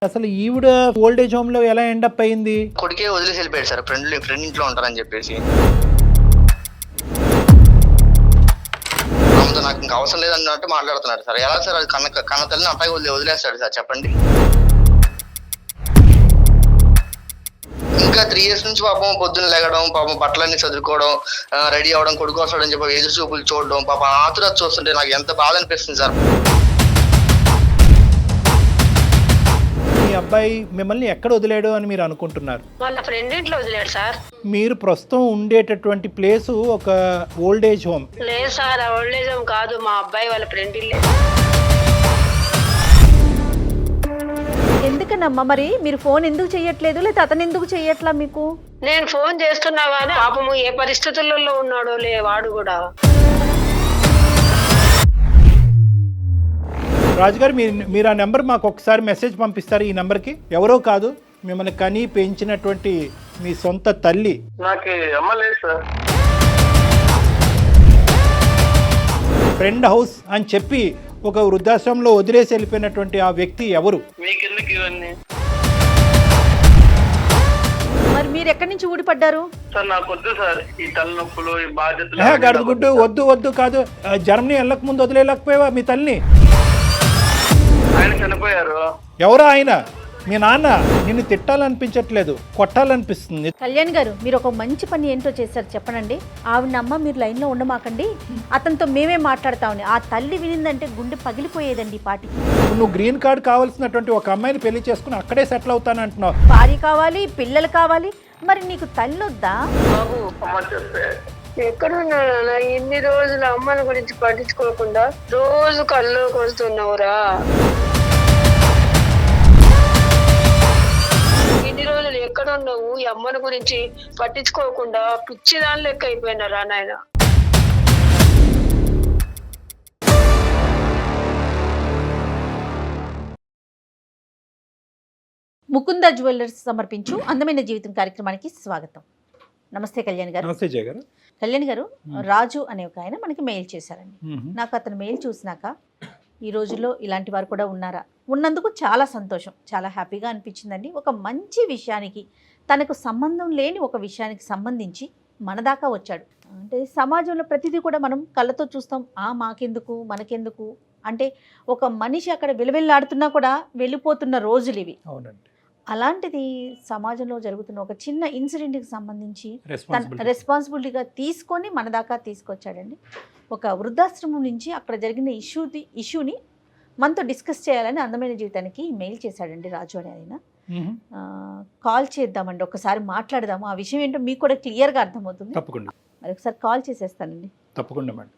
అసలు ఈవిడ old age home లో ఎలా ఎండప్ అయింది? కొడుకే వదిలేసి వెళ్ళిపోయాడు సార్. ఫ్రెండ్ ఇంట్లో ఉంటారని చెప్పేసి. ఆమెతో నాకు ఇంకా అవసరం లేదన్నట్టు మాట్లాడుతున్నాడు సార్. ఎలా సార్ అది కన్న తల్లిని అబ్బాయి వదిలేస్తాడు సార్ చెప్పండి. ఇంకా 3 years నుంచి పాపం పొద్దున్న లెగడం, పాపం బట్టలన్నీ చదువుకోవడం, రెడీ అవడం, కొడుకు వస్తాడని చెప్పి ఎదురు చూపులు చూడడం, పాపం ఆతురత చూస్తుంటే నాకు ఎంత బాధ అనిపిస్తుంది సార్. మీ అబ్బాయి మిమ్మల్ని ఎక్కడ వదిలేడు అని మీరు అనుకుంటున్నారు? వాళ్ళ ఫ్రెండ్ ఇంట్లో వదిలేడు సార్. మీరు ప్రస్తుతం ఉండేటటువంటి ప్లేస్ ఒక ఓల్డేజ్ హోమ్. లేదు సార్, ఓల్డేజ్ హోమ్ కాదు, మా అబ్బాయి వాళ్ళ ఫ్రెండ్ ఇల్లే. ఎందుకనమ్మా మరి మీరు ఫోన్ ఎందుకు చెయ్యట్లేదు, లేదా అతను ఎందుకు చెయ్యట్లా మీకు? నేను ఫోన్ చేస్తున్నా కానీ పాపము ఏ పరిస్థితులలో ఉన్నాడో వాడు కూడా. రాజుగారు మీరు ఆ నెంబర్ మాకు ఒకసారి మెసేజ్ పంపిస్తారు. ఈ నెంబర్కి ఎవరో కాదు, మిమ్మల్ని కని పెంచినటువంటి మీ సొంత తల్లి. నాకు అమ్మ లేదు సార్. ఫ్రెండ్ హౌస్ అని చెప్పి ఒక వృద్ధాశ్రమంలో వదిలేసి వెళ్ళిపోయినటువంటి ఆ వ్యక్తి ఎవరు? మీకెందుకు ఇవన్నీ మరి మీరు ఎక్కడి నుంచి ఊడిపడ్డారు? సార్? నాకు వద్దు సార్ ఈ తలనొప్పులు, ఈ బాధ్యతలు. గడుగుడ్డు వద్దు కాదు. జర్మనీ వెళ్ళక ముందు వదిలేకపోయావా మీ తల్లిని? ఆయన చనిపోయారు. ఎవరో ఆయన? మీ నాన్న? నిన్ను తిట్టాలనిపించట్లేదు, కొట్టాలనిపిస్తుంది. కళ్యాణ్ గారు, మీరు ఒక మంచి పని ఏంటో చేశారు చెప్పనండి. ఆవిడమ్మ మీరు లైన్లో ఉండమాకండి, అతనితో మేమే మాట్లాడతామని. ఆ తల్లి వినిందంటే గుండె పగిలిపోయేదండి ఈ పాటికి. నువ్వు గ్రీన్ కార్డ్ కావాల్సినటువంటి ఒక అమ్మాయిని పెళ్లి చేసుకుని అక్కడే సెటిల్ అవుతానంటున్నావు. భార్య కావాలి, పిల్లలు కావాలి, మరి నీకు తల్లి వద్దా? బాబు ఎక్కడున్నా ఇన్ని రోజులు అమ్మని గురించి పట్టించుకోకుండా రోజు కళ్ళు కొడుతున్నావురా. ఇన్ని రోజులు ఎక్కడున్నావు, ఈ అమ్మని గురించి పట్టించుకోకుండా పిచ్చిదాని లెక్క అయిపోయినారా నాయన. ముకుంద జ్యువెలర్స్ సమర్పించు అందమైన జీవితం కార్యక్రమానికి స్వాగతం. నమస్తే కళ్యాణ్ గారు. నమస్తే జయ గారు. కళ్యాణ్ గారు, రాజు అనే ఒక ఆయన మనకి మెయిల్ చేశారండి. నాకు అతను మెయిల్ చూసినాక ఈ రోజుల్లో ఇలాంటి వారు కూడా ఉన్నారా, ఉన్నందుకు చాలా సంతోషం, చాలా హ్యాపీగా అనిపించిందండి. ఒక మంచి విషయానికి, తనకు సంబంధం లేని ఒక విషయానికి సంబంధించి మన దాకా వచ్చాడు. అంటే సమాజంలో ప్రతిదీ కూడా మనం కళ్ళతో చూస్తాం, మాకెందుకు మనకెందుకు అంటే ఒక మనిషి అక్కడ విలువెల్లాడుతున్నా కూడా వెళ్ళిపోతున్న రోజులు ఇవి. అవునండి. అలాంటిది సమాజంలో జరుగుతున్న ఒక చిన్న ఇన్సిడెంట్కి సంబంధించి తన రెస్పాన్సిబిలిటీగా తీసుకొని మన దాకా తీసుకొచ్చాడండి. ఒక వృద్ధాశ్రమం నుంచి అక్కడ జరిగిన ఇష్యూని మనతో డిస్కస్ చేయాలని అందమైన జీవితానికి మెయిల్ చేశాడండి రాజు అని ఆయన. కాల్ చేద్దామండి, ఒకసారి మాట్లాడదాము. ఆ విషయం ఏంటో మీకు కూడా క్లియర్గా అర్థమవుతుంది. తప్పకుండా మరి ఒకసారి కాల్ చేసేస్తానండి. తప్పకుండా మేడం.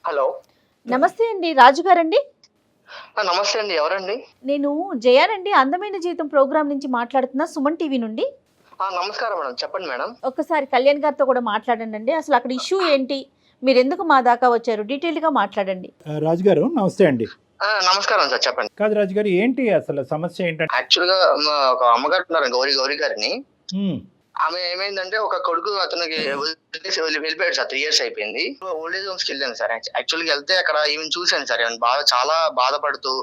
హలో, నమస్తే అండి, రాజు గారండి. నమస్తే అండి. ఎవరండి? నేను జయానండి, అందమైన జీవితం ప్రోగ్రామ్ నుంచి మాట్లాడుతున్నా, సుమన్ టీవీ నుండి. నమస్కారం మేడం, చెప్పండి మేడం. ఒక్కసారి కళ్యాణ్ గారితో కూడా మాట్లాడండి అండి. అసలు అక్కడ ఇష్యూ ఏంటి, మీరు ఎందుకు మా దాకా వచ్చారు, డీటెయిల్గా మాట్లాడండి. రాజు గారు నమస్తే అండి. నమస్కారం సార్, చెప్పండి. కాదు రాజు గారు, ఏంటి అసలు సమస్య ఏంటంటే? యాక్చువల్ గా ఒక అమ్మగారు ఉన్నారు, గౌరీ గారిని. ఆమె ఏమైందంటే ఒక కొడుకు అతనికి వెళ్ళిపోయాడు సార్. 3 years అయిపోయింది. ఓల్డేజ్ హోమ్స్ కి వెళ్ళాను సార్. యాక్చువల్ గా వెళ్తే అక్కడ ఈవెన్ చూశాను సార్. చాలా బాధపడుతూ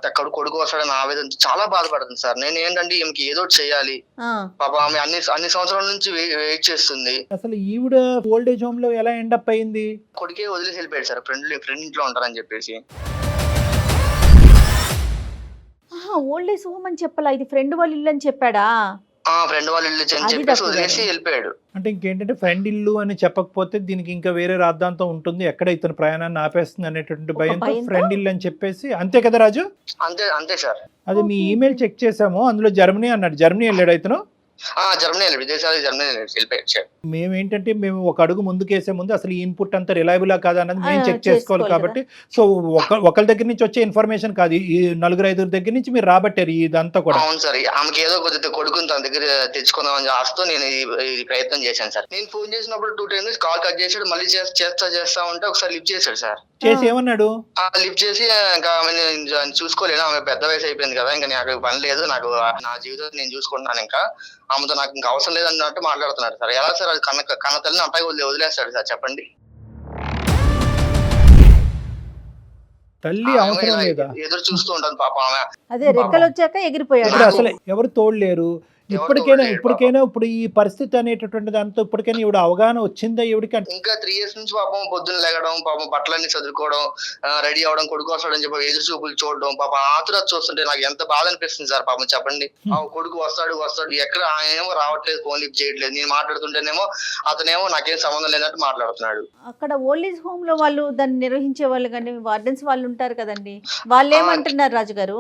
అక్కడ కొడుకు వస్తాడని ఆవేదన చాలా బాధపడుతుంది సార్. నేను ఏంటంటే ఈమెకి ఏదో చేయాలి. పాప ఆమె అన్ని సంవత్సరాల నుంచి వెయిట్ చేస్తుంది. అసలు ఈవిడ ఓల్డేజ్ హోమ్ లో ఎలా ఎండప్ అయింది? కొడుకే వదిలేసి వెళ్ళిపోయాడు సార్. ఫ్రెండ్ ఇంట్లో ఉంటారని చెప్పేసి. ఓల్డేజ్ హోమ్ అని చెప్పాలా, ఇది ఫ్రెండ్ వాళ్ళ ఇల్లు అని చెప్పాడా? ఫ్రెండ్ వాళ్ళ ఇల్లు అని చెప్పేసి వదిలేసి వెళ్ళిపోయాడు. అంటే ఇంకేంటంటే ఫ్రెండ్ ఇల్లు అని చెప్పకపోతే దీనికి ఇంకా వేరే రాద్ధాంతం ఉంటుంది, ఎక్కడ ఇతను ప్రయాణాన్ని ఆపేస్తుంది అనేటువంటి భయంతో ఫ్రెండ్ ఇల్లు అని చెప్పేసి. అంతే కదా రాజు? అంతే సార్. అది మీ ఈమెయిల్ చెక్ చేసాము, అందులో జర్మనీ అన్నాడు. జర్మనీ వెళ్ళాడు ఇతను? జర్మనీ వెళ్ళాడు, విదేశాలకు జర్మనీ వెళ్ళిపోయాడు. మేము ఒక అడుగు ముందుకేసే ముందు అసలు ఈ ఇన్పుట్ అంతా రిలయబులా కాదా అన్నది మేము చెక్ చేసుకోవాలి. కాబట్టి సో ఒకరి దగ్గర నుంచి వచ్చే ఇన్ఫర్మేషన్ కాదు, ఈ 4-5 దగ్గర నుంచి మీరు రాబట్టారు ఇదంతా కూడా. అవును సార్. ఆమెకి ఏదో కొద్దిగా కొడుకుని తన దగ్గర తెచ్చుకుందామని ఆస్తూ నేను ఈ ప్రయత్నం చేశాను సార్. నేను ఫోన్ చేసినప్పుడు 2 times కాల్ కట్ చేసాడు. మళ్ళీ చేస్తా ఉంటే ఒకసారి లిఫ్ట్ చేశాడు సార్. చేసి ఏమన్నాడు? లిఫ్ట్ చేసి ఇంకా ఆమె చూసుకోలేను, ఆమె పెద్ద వయసు అయిపోయింది కదా, ఇంకా నాకు పని లేదు, నాకు నా జీవితం నేను చూసుకుంటున్నాను, ఇంకా ఆమెతో నాకు ఇంకా అవసరం లేదన్నట్టు మాట్లాడుతున్నాడు సార్. ఎలా సార్ అది కన్న తల్లిని అబ్బాయి వదిలేస్తాడు సార్ చెప్పండి. తల్లి అవసరం లేదా? ఎదురు చూస్తూ ఉంటుంది పాప ఆమె. అదే రెక్కలు వచ్చాక ఎగిరిపోయాడు. ఇప్పుడు అసలు ఎవరు తోడలేరు. ఇప్పటికైనా ఇప్పుడు ఈ పరిస్థితి అనేటటువంటి దాంతో ఇప్పటికైనా ఈవిడ అవగాహన వచ్చిందా ఈవిడికి? ఇంకా 3 years నుంచి పాపం పొద్దున్న లేగడం, పాపం బట్టలన్నీ చదువుకోవడం, రెడీ అవడం, కొడుకు వస్తాడని చెప్పి ఎదురు చూపులు చూడడం, పాపం ఆతురత చూస్తుంటే నాకు ఎంత బాధ అనిపిస్తుంది సార్. పాపం చెప్పండి, ఆ కొడుకు వస్తాడు ఎక్కడ ఆయనేమో రావట్లేదు, ఫోన్ లిఫ్ట్ చేయట్లేదు. నేను మాట్లాడుతుంటేనేమో అతనేమో నాకేం సంబంధం లేనట్టు మాట్లాడుతున్నాడు. అక్కడ ఓల్డ్ ఏజ్ హోమ్ లో వాళ్ళు దాన్ని నిర్వహించే వాళ్ళు కానీ వార్డెన్స్ వాళ్ళు ఉంటారు కదండి, వాళ్ళు ఏమంటున్నారు రాజు గారు?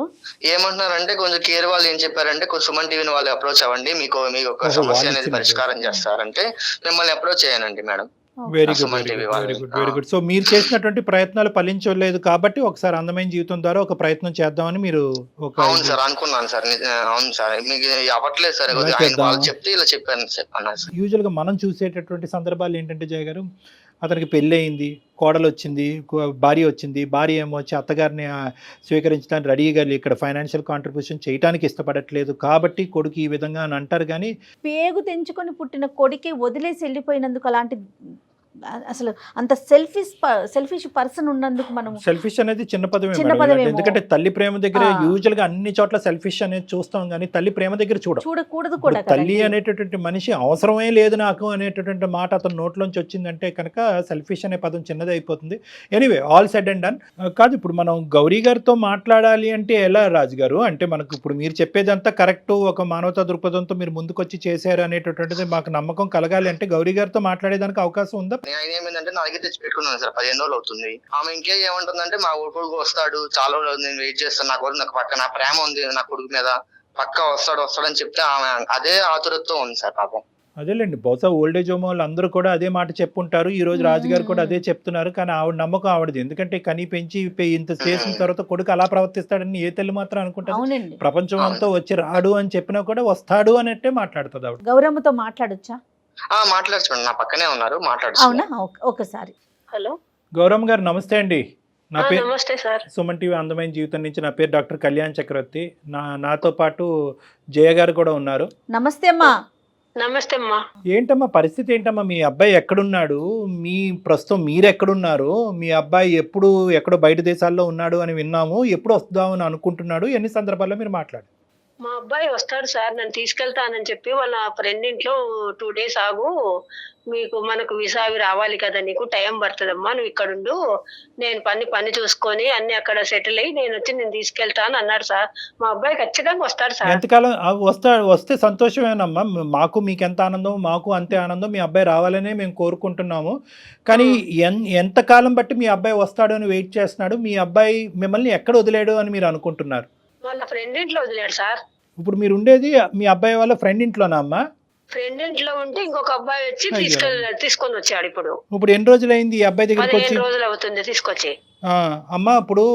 ఏమంటున్నారంటే కొంచెం కేర్ వాళ్ళు ఏం చెప్పారంటే, కొంచెం సుమన్ టీవీని వాళ్ళు అప్రోచ్ అవ్వండి, మీకు ఒక సమస్య అనేది పరిష్కారం చేస్తారంటే మిమ్మల్ని అప్రోచ్ చేయనండి మేడం. Very good. సో మీరు చేసినటువంటి ప్రయత్నాలు ఫలించలేదు కాబట్టి ఒకసారి అందమైన జీవితం ద్వారా ఒక ప్రయత్నం చేద్దామని మీరు అవును సార్ అనుకున్నాను సార్. అవును సార్, మీకు అవ్వట్లేదు సార్, వాళ్ళు చెప్తే ఇలా చెప్పాను సార్. యూజువల్ గా మనం చూసేటటువంటి సందర్భాలు ఏంటంటే జయ గారు, అతనికి పెళ్ళి అయింది, కోడలు వచ్చింది, భార్య వచ్చింది, భార్య ఏమో వచ్చి అత్తగారిని స్వీకరించడానికి రెడీగా ఇక్కడ ఫైనాన్షియల్ కాంట్రిబ్యూషన్ చేయడానికి ఇష్టపడట్లేదు కాబట్టి కొడుకు ఈ విధంగా అని అంటారు. కానీ పేగు తెంచుకొని పుట్టిన కొడుకే వదిలేసి వెళ్ళిపోయినందుకు అలాంటి అసలు అంత సెల్ఫిష్ పర్సన్ ఉన్నందుకు మనం సెల్ఫిష్ అనేది చిన్న పదమే. ఎందుకంటే తల్లి ప్రేమ దగ్గర యూజువల్ గా అన్ని చోట్ల సెల్ఫిష్ అనేది చూస్తాం, కానీ తల్లి ప్రేమ దగ్గర చూడకూడదు కూడా. తల్లి అనేటటువంటి మనిషి అవసరమే లేదు నాకు అనేటటువంటి మాట అతను నోట్లోంచి వచ్చిందంటే కనుక సెల్ఫిష్ అనే పదం చిన్నది అయిపోతుంది. Anyway, all said and done. కాదు, ఇప్పుడు మనం గౌరీ గారితో మాట్లాడాలి అంటే ఎలా రాజు గారు? అంటే మనకు ఇప్పుడు మీరు చెప్పేదంతా కరెక్ట్, ఒక మానవతా దృక్పథంతో మీరు ముందుకొచ్చి చేశారు అనేటటువంటిది మాకు నమ్మకం కలగాలి అంటే గౌరీ గారితో మాట్లాడేదానికి అవకాశం ఉందా? ఆయన ఏమైందంటే నా దగ్గర తెచ్చి పెట్టుకున్నాను సార్, 15 రోజులు అవుతుంది. ఆమె ఇంకే ఏమంటుందంటే, మా కొడుకు వస్తాడు, చాలా రోజులు నేను వెయిట్ చేస్తాను, నాకు పక్క నా ప్రేమ ఉంది నా కొడుకు మీద, పక్కా వస్తాడని చెప్తే ఆమె అదే ఆతురతతో ఉంది సార్ పాపం. అదేలేండి, బహుశా ఓల్డేజ్ హోమ్ వాళ్ళు అందరూ కూడా అదే మాట చెప్పుంటారు. ఈ రోజు రాజుగారు కూడా అదే చెప్తున్నారు. కానీ ఆవిడ నమ్మకం ఆవిడది. ఎందుకంటే కనీ పెంచి ఇంత చేసిన తర్వాత కొడుకు అలా ప్రవర్తిస్తాడని ఏ తల్లి మాత్రం అనుకుంటారు? ప్రపంచం అంతా వచ్చి రాడు అని చెప్పినా కూడా వస్తాడు అన్నట్టే మాట్లాడుతుంది ఆవిడ. గౌరమ్మతో మాట్లాడొచ్చా? మాట్లాడుతున్నాడు, నా పక్కనే ఉన్నారు, మాట్లాడు. అవునా, ఒకసారి. హలో గౌరమ్మ గారు, నమస్తే అండి. నా పేరు నమస్తే సార్. సుమన్ టీవీ అందమైన జీవితం నుంచి నా పేరు డాక్టర్ కళ్యాణ్ చక్రవర్తి. నాతో పాటు జయ గారు కూడా ఉన్నారు. నమస్తే అమ్మా. నమస్తే అమ్మా. ఏంటమ్మా పరిస్థితి ఏంటమ్మా? మీ అబ్బాయి ఎక్కడున్నాడు? ప్రస్తుతం మీరు ఎక్కడున్నారు? మీ అబ్బాయి ఎక్కడో బయట దేశాల్లో ఉన్నాడు అని విన్నాము. ఎప్పుడు వస్తామని అనుకుంటున్నాడు? ఎన్ని సందర్భాల్లో మీరు మాట్లాడు? మా అబ్బాయి వస్తాడు సార్, నన్ను తీసుకెళ్తానని చెప్పి వాళ్ళ ఫ్రెండ్ ఇంట్లో 2 days ఆగు, మనకు వీసా అవి రావాలి కదా, నీకు టైం పడుతుందమ్మా, నువ్వు ఇక్కడ ఉండు, నేను పని చూసుకొని అన్ని అక్కడ సెటిల్ అయ్యి నేను తీసుకెళ్తాను అన్నాడు సార్. మా అబ్బాయి ఖచ్చితంగా వస్తాడు సార్. ఎంతకాలం వస్తే సంతోషమేనమ్మా. మీకు ఎంత ఆనందం, మాకు అంతే ఆనందం. మీ అబ్బాయి రావాలనే మేము కోరుకుంటున్నాము. కానీ ఎంతకాలం బట్టి మీ అబ్బాయి వస్తాడు అని వెయిట్ చేస్తున్నాడు? మీ అబ్బాయి మిమ్మల్ని ఎక్కడ వదిలేడు అని మీరు అనుకుంటున్నారు? వాళ్ళ ఫ్రెండ్ ఇంట్లో వదిలేడు సార్. ఇప్పుడు మీరు ఉండేది మీ అబ్బాయి వాళ్ళ ఫ్రెండ్ ఇంట్లోనా అమ్మా? ఫ్రెండ్ ఇంట్లో ఉంటే ఇంకొక అబ్బాయి వచ్చి తీసుకొని వచ్చాడు. ఇప్పుడు ఎన్ని రోజులు అయింది ఈ అబ్బాయి దగ్గరికి వచ్చి? 15 రోజులు అవుతుంది తీసుకొచ్చి. అమ్మా, ఇప్పుడు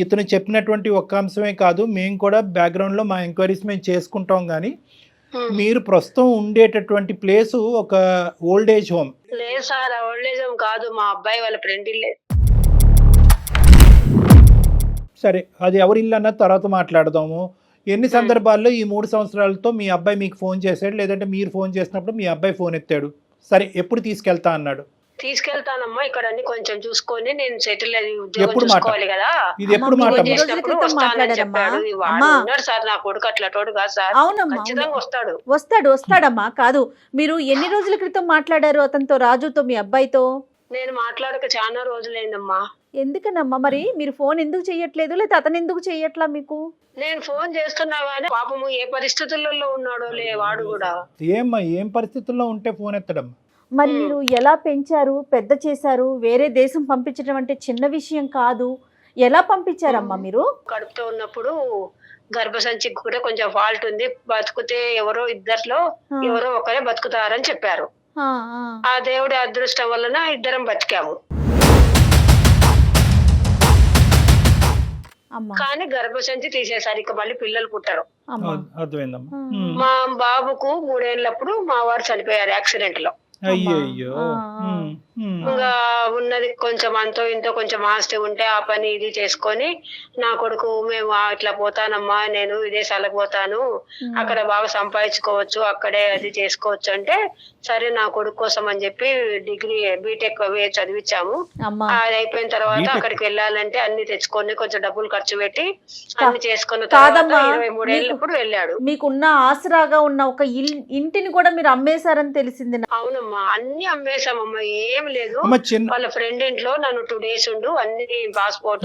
ఇతను చెప్పినటువంటి ఒక్క అంశమే కాదు, మేము కూడా బ్యాక్గ్రౌండ్ లో మా ఎంక్వైరీస్ మేము చేసుకుంటాం. కానీ మీరు ప్రస్తుతం ఉండేటటువంటి ప్లేస్ ఒక ఓల్డ్ ఏజ్ హోమ్. లేదు సార్, ఓల్డ్ ఏజ్ హోమ్ కాదు, మా అబ్బాయి వాళ్ళ ఫ్రెండ్ ఇల్లే. సరే, అది ఎవరి ఇల్లు అన్నది తర్వాత మాట్లాడదాము. ఎన్ని సందర్భాల్లో ఈ 3 సంవత్సరాలతో మీ అబ్బాయి మీకు ఫోన్ చేశాడు, లేదంటే మీరు ఫోన్ చేసినప్పుడు మీ అబ్బాయి ఫోన్ ఎత్తాడు? సరే, ఎప్పుడు తీసుకెళ్తా అన్నాడు? తీసుకెళ్తానమ్మా, ఇక్కడ అన్ని కొంచెం చూసుకొని నేను సెటిల్ అయ్యి ఉద్యోగం చూసుకోవాలి కదా. ఇది ఎప్పుడు మాట? ఉన్నాడు సార్ నా కొడుకు, అట్లా కాదు సార్, ఖచ్చితంగా వస్తాడమ్మా. కాదు, మీరు ఎన్ని రోజుల క్రితం మాట్లాడారు అతనితో, రాజుతో, మీ అబ్బాయితో? నేను మాట్లాడక చాలా రోజులైందమ్మా. ఎందుకనమ్మా మరి మీరు ఫోన్ ఎందుకు చెయ్యట్లేదు, లేదా అతను ఎందుకు చెయ్యట్లా మీకు? నేను ఫోన్ చేస్తున్నా కానీ పాపము ఏ పరిస్థితులలో ఉన్నాడో వాడు కూడా. ఏం పరిస్థితుల్లో ఉంటే ఫోన్ ఎత్తడం? మరి మీరు ఎలా పెంచారు, పెద్ద చేశారు? వేరే దేశం పంపించడం అంటే చిన్న విషయం కాదు. ఎలా పంపించారమ్మా మీరు? కడుపుతో ఉన్నప్పుడు గర్భసంచికి కూడా కొంచెం ఫాల్ట్ ఉంది, బతుకుతే ఇద్దరిలో ఎవరో ఒకరే బతుకుతారని చెప్పారు. ఆ దేవుడి అదృష్టం వలన ఇద్దరం బతికాము. కానీ గర్భసంచి తీసేసారు, ఇక మళ్ళీ పిల్లలు పుట్టరు. మా బాబుకు 3 ఏళ్ళప్పుడు మా వారు చనిపోయారు యాక్సిడెంట్ లో. ఇంకా ఉన్నది కొంచెం అంతో ఇంతో కొంచెం ఆస్తి ఉంటే ఆ పని ఇది చేసుకొని నా కొడుకు మేము ఇట్లా పోతానమ్మా, నేను విదేశాలకు పోతాను, అక్కడ బాగా సంపాదించుకోవచ్చు, అక్కడే అది చేసుకోవచ్చు అంటే సరే నా కొడుకు కోసం అని చెప్పి డిగ్రీ బీటెక్ చదివించాము. అది అయిపోయిన తర్వాత అక్కడికి వెళ్ళాలంటే అన్ని తెచ్చుకొని కొంచెం డబ్బులు ఖర్చు పెట్టి అన్ని చేసుకున్న తర్వాత 23 ఏళ్ళప్పుడు వెళ్ళాడు. మీకున్న ఆసరాగా ఉన్న ఒక ఇంటిని కూడా మీరు అమ్మేశారని తెలిసింది. అవునమ్మా, అన్ని అమ్మేశామమ్మా, ఏం లేదు. వాళ్ళ ఫ్రెండ్ ఇంట్లో నన్ను 2 days ఉండు, అన్ని పాస్పోర్ట్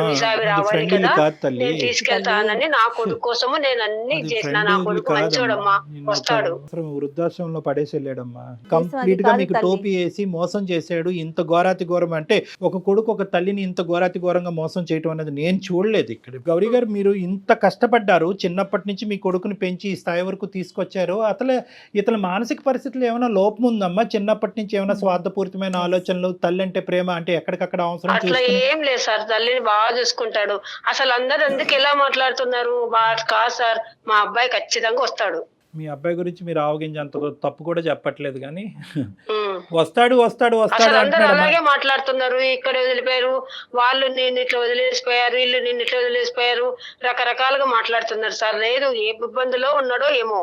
వీసా రావాలి కదా, నేను తీసుకెళ్తానని నా కొడుకు కోసము నేను అన్ని చేసిన. నా కొడుకు మంచోడమ్మా, వస్తాడు. వృద్ధాశ్రమంలో పడేసి వెళ్ళాడమ్మా, కంప్లీట్ గా మీకు టోపీ వేసి మోసం చేశాడు. ఇంత ఘోరాతి ఘోరం అంటే ఒక కొడుకు ఒక తల్లిని ఇంత ఘోరాతి ఘోరంగా మోసం చేయటం అనేది నేను చూడలేదు ఇక్కడ. గౌరీ గారు, మీరు ఇంత కష్టపడ్డారు, చిన్నప్పటి నుంచి మీ కొడుకుని పెంచి ఈ స్థాయి వరకు తీసుకొచ్చారు. ఇతని మానసిక పరిస్థితులు ఏమైనా లోపం ఉందమ్మా? చిన్నప్పటి నుంచి ఏమైనా స్వార్థపూరితమైన ఆలోచనలు, తల్లి అంటే ప్రేమ అంటే ఎక్కడికక్కడ అవసరం అట్లా ఏం లేదు సార్, తల్లిని బాగా చూసుకుంటాడు. అసలు అందరు ఎందుకు ఎలా మాట్లాడుతున్నారు? కాదు సార్, మా అబ్బాయి ఖచ్చితంగా వస్తాడు. మీ అబ్బాయి గురించి మీరు ఆవగించేంత తప్పు కూడా చెప్పట్లేదు, కానీ వస్తాడు వస్తాడు వస్తాడు అందరూ అలాగే మాట్లాడుతున్నారు. ఇక్కడ వదిలిపోయారు వాళ్ళు, నిన్ను ఇట్లా వదిలేసిపోయారు, వీళ్ళు నిన్ను ఇట్లా వదిలేసిపోయారు, రకరకాలుగా మాట్లాడుతున్నారు సార్. లేదు, ఏ ఇబ్బందిలో ఉన్నాడో ఏమో.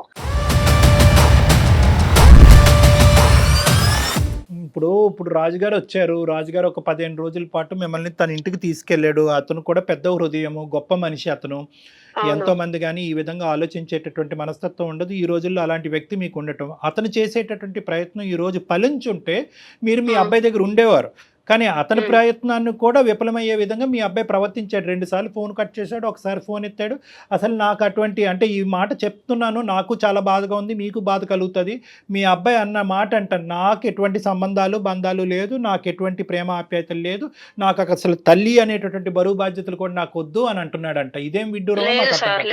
ఇప్పుడు రాజుగారు వచ్చారు. రాజుగారు ఒక 15 రోజుల పాటు మిమ్మల్ని తన ఇంటికి తీసుకెళ్లాడు. అతను కూడా పెద్ద హృదయము, గొప్ప మనిషి అతను. ఎంతో మంది కానీ ఈ విధంగా ఆలోచించేటటువంటి మనస్తత్వం ఉండదు. ఈ రోజుల్లో అలాంటి వ్యక్తి మీకు ఉండటం, అతను చేసేటటువంటి ప్రయత్నం ఈ రోజు ఫలించుంటే మీరు మీ అబ్బాయి దగ్గర ఉండేవారు. కానీ అతని ప్రయత్నాన్ని కూడా విఫలమయ్యే విధంగా మీ అబ్బాయి ప్రవర్తించాడు. 2 సార్లు ఫోన్ కట్ చేశాడు, ఒకసారి ఫోన్ ఎత్తాడు. అసలు నాకు అటువంటి, అంటే ఈ మాట చెప్తున్నాను, నాకు చాలా బాధగా ఉంది, మీకు బాధ కలుగుతుంది. మీ అబ్బాయి అన్న మాట అంట, నాకు ఎటువంటి బంధాలు లేదు, నాకు ఎటువంటి ప్రేమ ఆప్యాయతలు లేదు, నాకు అసలు తల్లి అనేటటువంటి బరువు బాధ్యతలు కూడా నాకు వద్దు అని అంటున్నాడంట. ఇదేం విడ్డూరం?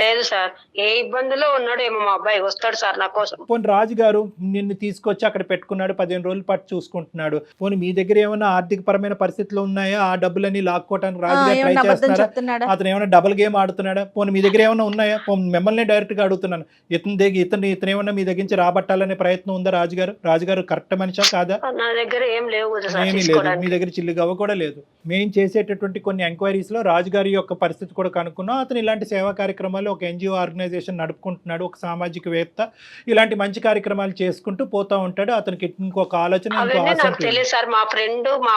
లేదు సార్, ఏ ఇబ్బందిలో ఉన్నాడేమో మా అబ్బాయి, వస్తాడు సార్ నా కోసం. పోనీ రాజుగారు నిన్ను తీసుకొచ్చి అక్కడ పెట్టుకున్నాడు, 15 రోజుల పాటు చూసుకుంటున్నాడు. పోనీ మీ దగ్గర ఏమైనా ఆర్థిక పరమైన పరిస్థితులు ఉన్నాయా? ఆ డబ్బులన్నీ లాక్కోవడానికి రాజుగారు ట్రై చేస్తున్నారా? అతను ఏమైనా డబుల్ గేమ్ ఆడుతున్నాడా? పోనీ మీ దగ్గర ఏమైనా ఉన్నాయా? మిమ్మల్ని డైరెక్ట్ గా అడుగుతున్నాను, ఇతను ఏమన్నా మీ దగ్గర నుంచి రాబట్టాలనే ప్రయత్నం ఉందా? రాజుగారు కరెక్ట్ మనిషా కాదా? నా దగ్గర ఏమీ లేదు, మీ దగ్గర చిల్లుగవ్వ కూడా లేదు. మేము చేసేటటువంటి కొన్ని ఎంక్వైరీస్ లో రాజుగారి యొక్క పరిస్థితి కూడా కనుక్కున్నాం. అతను ఇలాంటి సేవా కార్యక్రమాలు, ఒక NGO ఆర్గనైజేషన్ నడుపుకుంటున్నాడు, ఒక సామాజికవేత్త, ఇలాంటి మంచి కార్యక్రమాలు చేసుకుంటూ పోతా ఉంటాడు. అతనికి ఇంకొక ఆలోచన, తెలియదు సార్. మా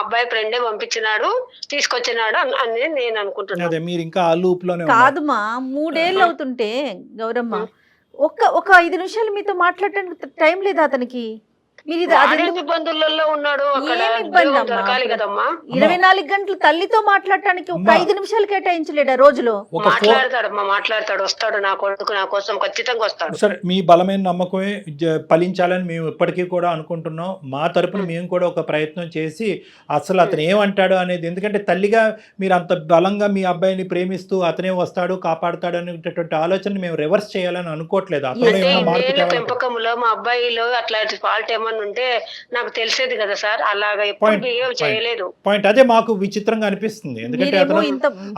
అబ్బాయి ఫ్రెండే పంపించినాడు, తీసుకొచ్చినాడు అని నేను అనుకుంటున్నాను. అదే, మీరు ఇంకా ఆ లూప్ లోనే కాదుమా. 3 ఏళ్ళు అవుతుంటే గౌరమ్మ ఒక 5 నిమిషాలు మీతో మాట్లాడటానికి టైం లేదా అతనికి? మీరు ఇబ్బందులలో ఉన్నాడు, 24 గంటలు తల్లితో మాట్లాడటానికి ఒక 5 నిమిషాలు కేటాయించలేడా రోజులో? మాట్లాడతాడు, వస్తాడు, నా కొడుకు నా కోసం ఖచ్చితంగా వస్తాడు. సరే, మీ బలమైన నమ్మకమే ఫలించాలని మేము ఇప్పటికీ కూడా అనుకుంటున్నాం. మా తరపున మేము కూడా ఒక ప్రయత్నం చేసి అసలు అతను ఏమంటాడు అనేది, ఎందుకంటే తల్లిగా మీరు అంత బలంగా మీ అబ్బాయిని ప్రేమిస్తూ అతనే వస్తాడు, కాపాడుతాడు అనేటటువంటి ఆలోచన మేము రివర్స్ చేయాలని అనుకోవట్లేదు. పెంపకంలో మా అబ్బాయిలో అట్లాంటి ఫాల్ట్ ఏమన్నా ఉంటే నాకు తెలిసేది కదా సార్. అలాగా ఎప్పుడు బిహేవ్ చేయలేదు. పాయింట్ అదే మాకు విచిత్రంగా అనిపిస్తుంది. ఎందుకంటే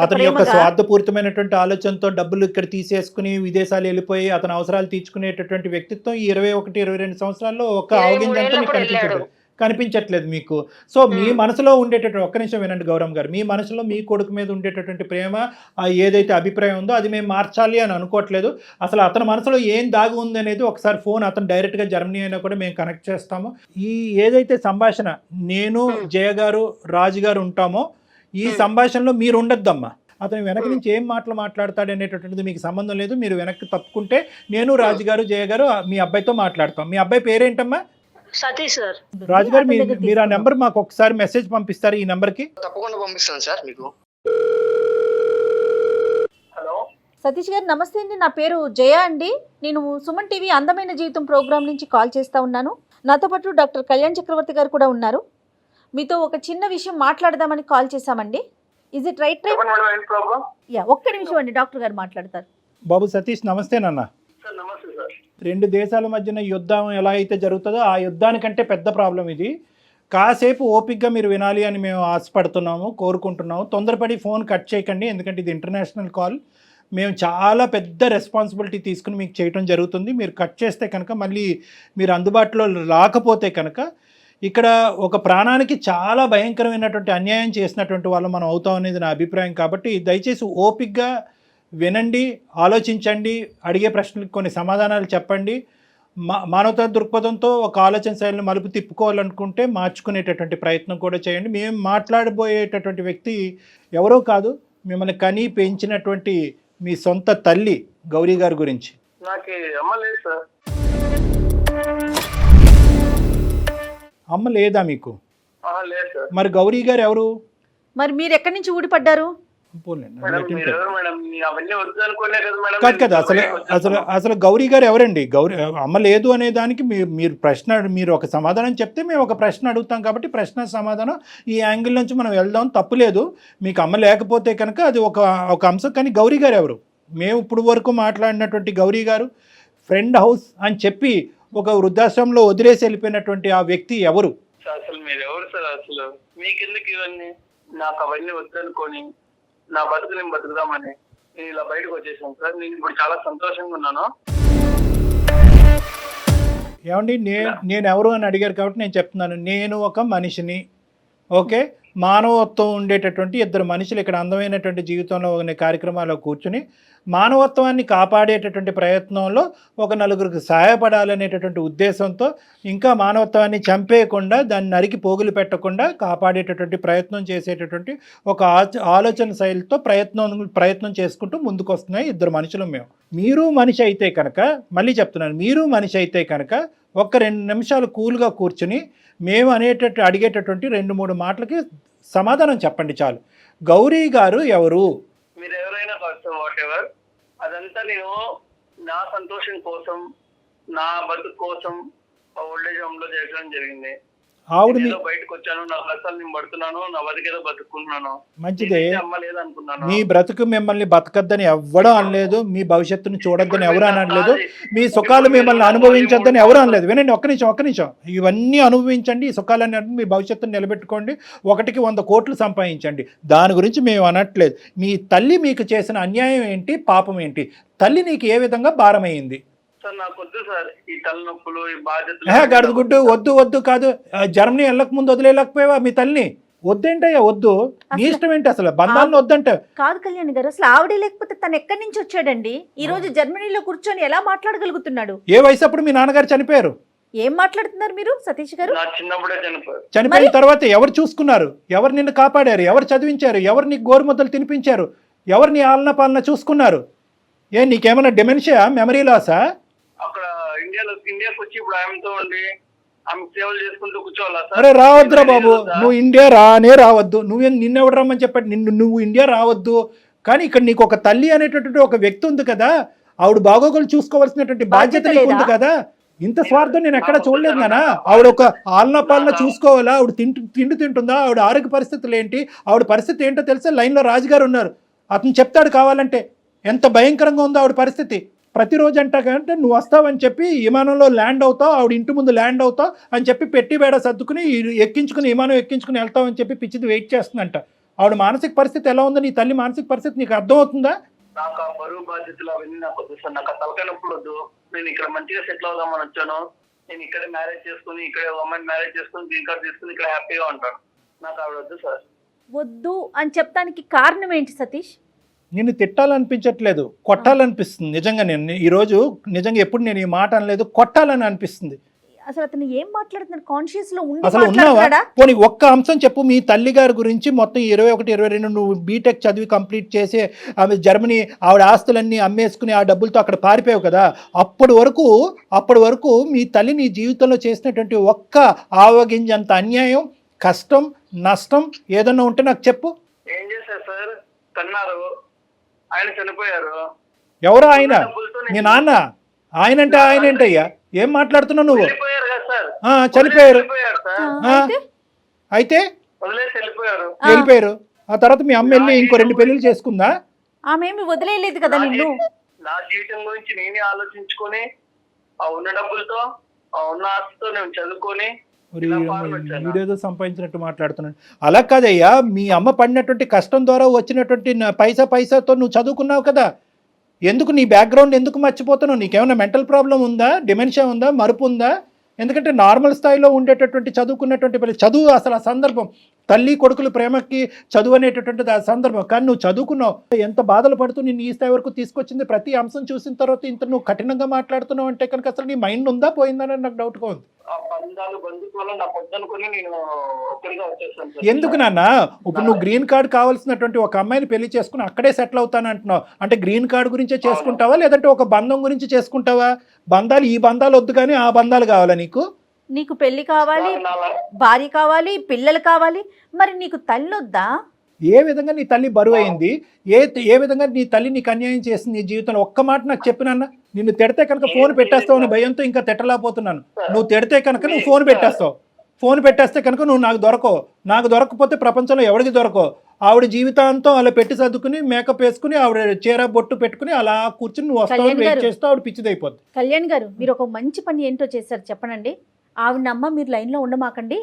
అతని యొక్క స్వార్థపూరితమైనటువంటి ఆలోచనతో డబ్బులు ఇక్కడ తీసేసుకుని విదేశాలు వెళ్ళిపోయి అతని అవసరాలు తీర్చుకునేటటువంటి వ్యక్తిత్వం ఈ 21-22 సంవత్సరాల్లో ఒక అవగింజంతో కనిపించట్లేదు మీకు. సో మీ మనసులో ఉండేటటువంటి, ఒక్క నిమిషం వినండి గౌరమ్ గారు, మీ మనసులో మీ కొడుకు మీద ఉండేటటువంటి ప్రేమ, ఏదైతే అభిప్రాయం ఉందో అది మేము మార్చాలి అని అనుకోవట్లేదు. అసలు అతని మనసులో ఏం దాగి ఉంది అనేది ఒకసారి ఫోన్, అతను డైరెక్ట్గా జర్మనీ అయినా కూడా మేము కనెక్ట్ చేస్తాము. ఈ ఏదైతే సంభాషణ నేను జయ గారు రాజు గారు ఉంటామో ఈ సంభాషణలో మీరు ఉండొద్దమ్మా. అతను వెనక నుంచి ఏం మాటలు మాట్లాడతాడు అనేటటువంటిది మీకు సంబంధం లేదు. మీరు వెనక్కి తప్పుకుంటే నేను రాజు గారు జయ గారు మీ అబ్బాయితో మాట్లాడతాం. మీ అబ్బాయి పేరేంటమ్మా? సతీష్ సార్. రాజుగారు, మీరు ఆ నెంబర్ మాకు ఒకసారి మెసేజ్ పంపిస్తారు ఈ నెంబర్ కి? తప్పకుండా పంపిస్తాను సార్ మీకు. హలో సతీష్ గారు, నమస్తే అండి. నా పేరు జయ అండి. నేను సుమన్ టీవీ అందమైన జీవితం ప్రోగ్రామ్ నుంచి కాల్ చేస్తా ఉన్నాను. నాతో పాటు డాక్టర్ కళ్యాణ్ చక్రవర్తి గారు కూడా ఉన్నారు. మీతో ఒక చిన్న విషయం మాట్లాడదామని కాల్ చేశామండి. Is it right time? ఒక్క నిమిషం అండి, డాక్టర్ గారు మాట్లాడతారు. బాబు సతీష్, నమస్తే నాన్న. 2 దేశాల మధ్యన యుద్ధం ఎలా అయితే జరుగుతుందో ఆ యుద్ధానికంటే పెద్ద ప్రాబ్లం ఇది. కాసేపు ఓపిక్గా మీరు వినాలి అని మేము ఆశపడుతున్నాము, కోరుకుంటున్నాము. తొందరపడి ఫోన్ కట్ చేయకండి, ఎందుకంటే ఇది ఇంటర్నేషనల్ కాల్. మేము చాలా పెద్ద రెస్పాన్సిబిలిటీ తీసుకుని మీకు చేయటం జరుగుతుంది. మీరు కట్ చేస్తే కనుక, మళ్ళీ మీరు అందుబాటులో రాకపోతే కనుక ఇక్కడ ఒక ప్రాణానికి చాలా భయంకరమైనటువంటి అన్యాయం చేసినటువంటి వాళ్ళు మనం అవుతాం అనేది నా అభిప్రాయం. కాబట్టి దయచేసి ఓపికగా వినండి, ఆలోచించండి, అడిగే ప్రశ్నలకు కొన్ని సమాధానాలు చెప్పండి. మానవతా దృక్పథంతో ఒక ఆలోచన శైలిని మలుపు తిప్పుకోవాలనుకుంటే మార్చుకునేటటువంటి ప్రయత్నం కూడా చేయండి. మేము మాట్లాడబోయేటటువంటి వ్యక్తి ఎవరో కాదు, మిమ్మల్ని కని పెంచినటువంటి మీ సొంత తల్లి గౌరీ గారి గురించి. నాకు అమ్మ లేదు సార్. అమ్మ లేదా మీకు? లేదు సార్. మరి గౌరీ గారు ఎవరు? మరి మీరు ఎక్కడి నుంచి ఊడిపడ్డారు? కాదు కదా, అసలు అసలు అసలు గౌరీ గారు ఎవరండి? గౌరీ అమ్మ లేదు అనే దానికి మీరు ప్రశ్న, మీరు ఒక సమాధానం చెప్తే మేము ఒక ప్రశ్న అడుగుతాం. కాబట్టి ప్రశ్న సమాధానం ఈ యాంగిల్ నుంచి మనం వెళ్దాం, తప్పులేదు. మీకు అమ్మ లేకపోతే కనుక అది ఒక అంశం. కానీ గౌరీ గారు ఎవరు? మేము ఇప్పుడు వరకు మాట్లాడినటువంటి గౌరీ గారు ఫ్రెండ్ హౌస్ అని చెప్పి ఒక వృద్ధాశ్రమంలో వదిలేసి వెళ్ళిపోయినటువంటి ఆ వ్యక్తి ఎవరు? అసలు మీరు ఎవరు సార్? అసలు మీకెందుకు ఇవన్నీ? నాకు అవన్నీ వద్దనుకొని నా బతుకు నేను బతుకుదామని నేను ఇలా బయటకు వచ్చేసాను సార్. నేను ఇప్పుడు చాలా సంతోషంగా ఉన్నాను. ఏమండి, నేను ఎవరు అని అడిగారు కాబట్టి నేను చెప్తున్నాను. నేను ఒక మనిషిని, ఓకే, మానవత్వం ఉండేటటువంటి ఇద్దరు మనుషులు ఇక్కడ అందమైనటువంటి జీవితంలో ఉన్న కార్యక్రమాల్లో కూర్చుని మానవత్వాన్ని కాపాడేటటువంటి ప్రయత్నంలో ఒక నలుగురికి సహాయపడాలనేటటువంటి ఉద్దేశంతో, ఇంకా మానవత్వాన్ని చంపేయకుండా దాన్ని నరికి పోగులు పెట్టకుండా కాపాడేటటువంటి ప్రయత్నం చేసేటటువంటి ఒక ఆలోచన శైలితో ప్రయత్నం చేసుకుంటూ ముందుకు వస్తున్నాయి ఇద్దరు మనుషులు మేము. మీరు మనిషి అయితే కనుక, మళ్ళీ చెప్తున్నాను, మీరు మనిషి అయితే కనుక ఒక్క 2 నిమిషాలు కూల్గా కూర్చుని మేము అడిగేటటువంటి 2-3 మాటలకి సమాధానం చెప్పండి చాలు. గౌరీ గారు ఎవరు? మీరు ఎవరైనా వాట్ ఎవర్, అదంతా నేను నా సంతోషం కోసం, నా బతుకు కోసం ఓల్డేజ్ హోమ్ లో చేయడం జరిగింది. ఆవిడ బయటకు వచ్చాను, నా కష్టాలు నేను పడుతున్నాను, నా బతికేదో బతుకున్నాను. మంచిదే, అమ్మ లేదనుకున్నాను. మీ బ్రతుకు మిమ్మల్ని బతకద్దని ఎవ్వడూ అనలేదు, మీ భవిష్యత్తును చూడొద్దని ఎవరు అనలేదు, మీ సుఖాలు మిమ్మల్ని అనుభవించొద్దని ఎవరు అనలేదు. వినండి, ఒక్క నిమిషం, ఇవన్నీ అనుభవించండి, ఈ సుఖాలన్నీ మీ భవిష్యత్తును నిలబెట్టుకోండి, 1కి 100 కోట్లు సంపాదించండి, దాని గురించి మేము అనట్లేదు. మీ తల్లి మీకు చేసిన అన్యాయం ఏంటి, పాపం ఏంటి? తల్లి నీకు ఏ విధంగా భారమైంది? సార్ నాకు వద్దు సార్ ఈ తలనొప్పులు, ఈ బాధ్యతలు. గడుగుడ్డు వద్దు కాదు. జర్మనీ వెళ్ళక ముందు వదిలేకపోయావా మీ తల్లిని? వద్దేంటయ్యా, వద్దు, నీ ఇష్టం ఏంటి? అసలు బంధాలను వద్దంట కాదు కళ్యాణ్ గారు. అసలు ఆవిడే లేకపోతే తను ఎక్కడి నుంచి వచ్చాడండి? ఈ రోజు జర్మనీలో కూర్చొని ఎలా మాట్లాడగలుగుతున్నాడు? ఏ వయసు అప్పుడు మీ నాన్నగారు చనిపోయారు? ఏం మాట్లాడుతున్నారు మీరు సతీష్ గారు? చిన్నప్పుడే చనిపోయారు. చనిపోయిన తర్వాత ఎవరు చూసుకున్నారు? ఎవరు నిన్ను కాపాడారు? ఎవరు చదివించారు? ఎవరు నీకు గోరుముద్దలు తినిపించారు? ఎవరు నీ ఆలన పాలన చూసుకున్నారు? నీకేమైనా డిమెన్షియా, మెమరీ లాసా? అక్కడ ఇండియాకి వచ్చి ఇప్పుడు ఆమెతో ఉండి ఆమె సేవలు చేసుకుంటూ కూర్చోవాలా సార్? అరే రావద్దురా బాబు, నువ్వు ఇండియా రావద్దు. నిన్నెవడు రమ్మని చెప్పండి? నువ్వు ఇండియా రావద్దు. కానీ ఇక్కడ నీకు ఒక తల్లి అనేటటువంటి ఒక వ్యక్తి ఉంది కదా, ఆవిడ బాగోగులు చూసుకోవాల్సినటువంటి బాధ్యత నీకు ఉంది కదా. ఇంత స్వార్థం నేను ఎక్కడ చూడలేదు నానా. ఆవిడ ఒక ఆలన పాలన చూసుకోవాలా? ఆవిడ తిండి తింటుందా? ఆవిడ ఆరోగ్య పరిస్థితులు ఏంటి? ఆవిడ పరిస్థితి ఏంటో తెలిసే లైన్లో రాజుగారు ఉన్నారు, అతను చెప్తాడు కావాలంటే. ఎంత భయంకరంగా ఉందో ఆవిడ పరిస్థితి. ప్రతిరోజు అంటే నువ్వు వస్తావని చెప్పి విమానంలో ల్యాండ్ అవుతావు, ఆవిడ ఇంటి ముందు ల్యాండ్ అవుతావు అని చెప్పి పెట్టి బేడ సర్దుకుని విమానం ఎక్కించుకుని వెళ్తావని చెప్పి పిచ్చిది వెయిట్ చేస్తుందంట. ఆవిడ మానసిక పరిస్థితి ఎలా ఉందో, నీ తల్లి మానసిక పరిస్థితి నీకు అర్థమవుతుందా? నాకు ఆ బరువు బాధ్యతలు అవన్నీ నాకు వద్దు సార్. నాకు తలకాయ నొప్పులు వద్దు. నేను ఇక్కడ మంచిగా సెటిల్ అవుదామని వచ్చాను. నేను ఇక్కడే మ్యారేజ్ చేసుకుని, ఇక్కడే అమ్మాయిని మ్యారేజ్ చేసుకుని, గ్రీన్ కార్డ్ తీసుకుని ఇక్కడ హ్యాపీగా ఉంటాను. నాకు ఆవిడ వద్దు సార్. వద్దు అని చెప్పడానికి కారణం ఏంటి సతీష్? నిన్ను తిట్టాలనిపించట్లేదు, కొట్టాలనిపిస్తుంది. నిజంగా నేను ఈరోజు నిజంగా ఎప్పుడు నేను ఈ మాట అనలేదు, కొట్టాలని అనిపిస్తుంది. అసలు అతను ఏం మాట్లాడుతున్నాడు? కాన్షియస్ లో ఉండి అసలు ఉన్నావా? మాట్లాడుతున్నాడా? పోనీ ఒక్క అంశం చెప్పు. మీ తల్లి గారి గురించి మొత్తం 21, 22 నువ్వు బీటెక్ చదివి కంప్లీట్ చేసి ఆమె జర్మనీ ఆవిడ ఆస్తులన్నీ అమ్మేసుకుని ఆ డబ్బులతో అక్కడ పారిపోయావు కదా. అప్పటి వరకు మీ తల్లి నీ జీవితంలో చేసినటువంటి ఒక్క ఆవగింజంత అన్యాయం, కష్టం, నష్టం ఏదన్నా ఉంటే నాకు చెప్పు. ఏం చేశారు సార్? కన్నారు, ఆయన చనిపోయారు. ఎవరు ఆయన? మీ నాన్న? ఆయనంటే ఆయన ఏంటయ్యా? ఏం మాట్లాడుతున్నావు నువ్వు? చనిపోయారు. అయితే వెళ్ళిపోయారు. ఆ తర్వాత మీ అమ్మ వెళ్ళి ఇంకో 2 పెళ్లిళ్ళు చేసుకుందా? ఆమె ఏమి వదిలేయలేదు కదా నిన్ను. నా జీవితం గురించి నేనే ఆలోచించుకొని ఆ ఉన్న డబ్బులతో, ఆ ఉన్న ఆస్తితో నేను చదువుకొని వీడేదో సంపాదించినట్టు మాట్లాడుతున్నాడు. అలా కాదయ్యా, మీ అమ్మ పడినటువంటి కష్టం ద్వారా వచ్చినటువంటి పైసాతో నువ్వు చదువుకున్నావు కదా. ఎందుకు నీ బ్యాక్గ్రౌండ్ ఎందుకు మర్చిపోతున్నావు? నీకేమైనా మెంటల్ ప్రాబ్లం ఉందా? డిమెన్షియా ఉందా? మరుపు ఉందా? ఎందుకంటే నార్మల్ స్థాయిలో ఉండేటటువంటి చదువుకున్నటువంటి చదువు అసలు ఆ సందర్భం, తల్లి కొడుకులు ప్రేమకి చదువు అనేటటువంటిది ఆ సందర్భం. కానీ నువ్వు చదువుకున్నావు, ఎంత బాధలు పడుతూ నేను ఈ స్థాయి వరకు తీసుకొచ్చింది. ప్రతి అంశం చూసిన తర్వాత ఇంత నువ్వు కఠినంగా మాట్లాడుతున్నావు అంటే కనుక అసలు నీ మైండ్ ఉందా పోయిందని నాకు డౌట్గా ఉంది. ఎందుకు నాన్న ఇప్పుడు నువ్వు గ్రీన్ కార్డ్ కావాల్సినటువంటి ఒక అమ్మాయిని పెళ్లి చేసుకుని అక్కడే సెటిల్ అవుతాను అంటున్నావు అంటే గ్రీన్ కార్డ్ గురించే చేసుకుంటావా లేదంటే ఒక బంధం గురించి చేసుకుంటావా? బంధాలు ఈ బంధాలు వద్దు కానీ ఆ బంధాలు కావాలా నీకు? నీకు పెళ్లి కావాలి, భార్య కావాలి, పిల్లలు కావాలి, మరి నీకు తల్లి వద్దా? ఏ విధంగా నీ తల్లి బరువు అయింది, ఏ విధంగా నీ తల్లి నీకు అన్యాయం చేసింది నీ జీవితంలో? ఒక్క మాట నాకు చెప్పినన్నా. నిన్ను తిడితే కనుక ఫోన్ పెట్టేస్తావు అని భయంతో ఇంకా తిట్టలేకపోతున్నాను. నువ్వు తిడితే కనుక నువ్వు ఫోన్ పెట్టేస్తావు, ఫోన్ పెట్టేస్తే కనుక నువ్వు నాకు దొరకవు, నాకు దొరకపోతే ప్రపంచంలో ఎవరికి దొరకవు. ఆవిడ జీవితాంతం అలా పెట్టి సర్దుకుని మేకప్ వేసుకుని ఆవిడ చీర బొట్టు పెట్టుకుని అలా కూర్చుని నువ్వు వస్తావు వెయిట్ చేస్తూ ఆవిడ పిచ్చిదైపోద్ది. కళ్యాణ్ గారు మీరు ఒక మంచి పని ఏంటో చేశారు చెప్పనండి. ఆవిడ అమ్మ మీరు లైన్లో ఉండమాకండి,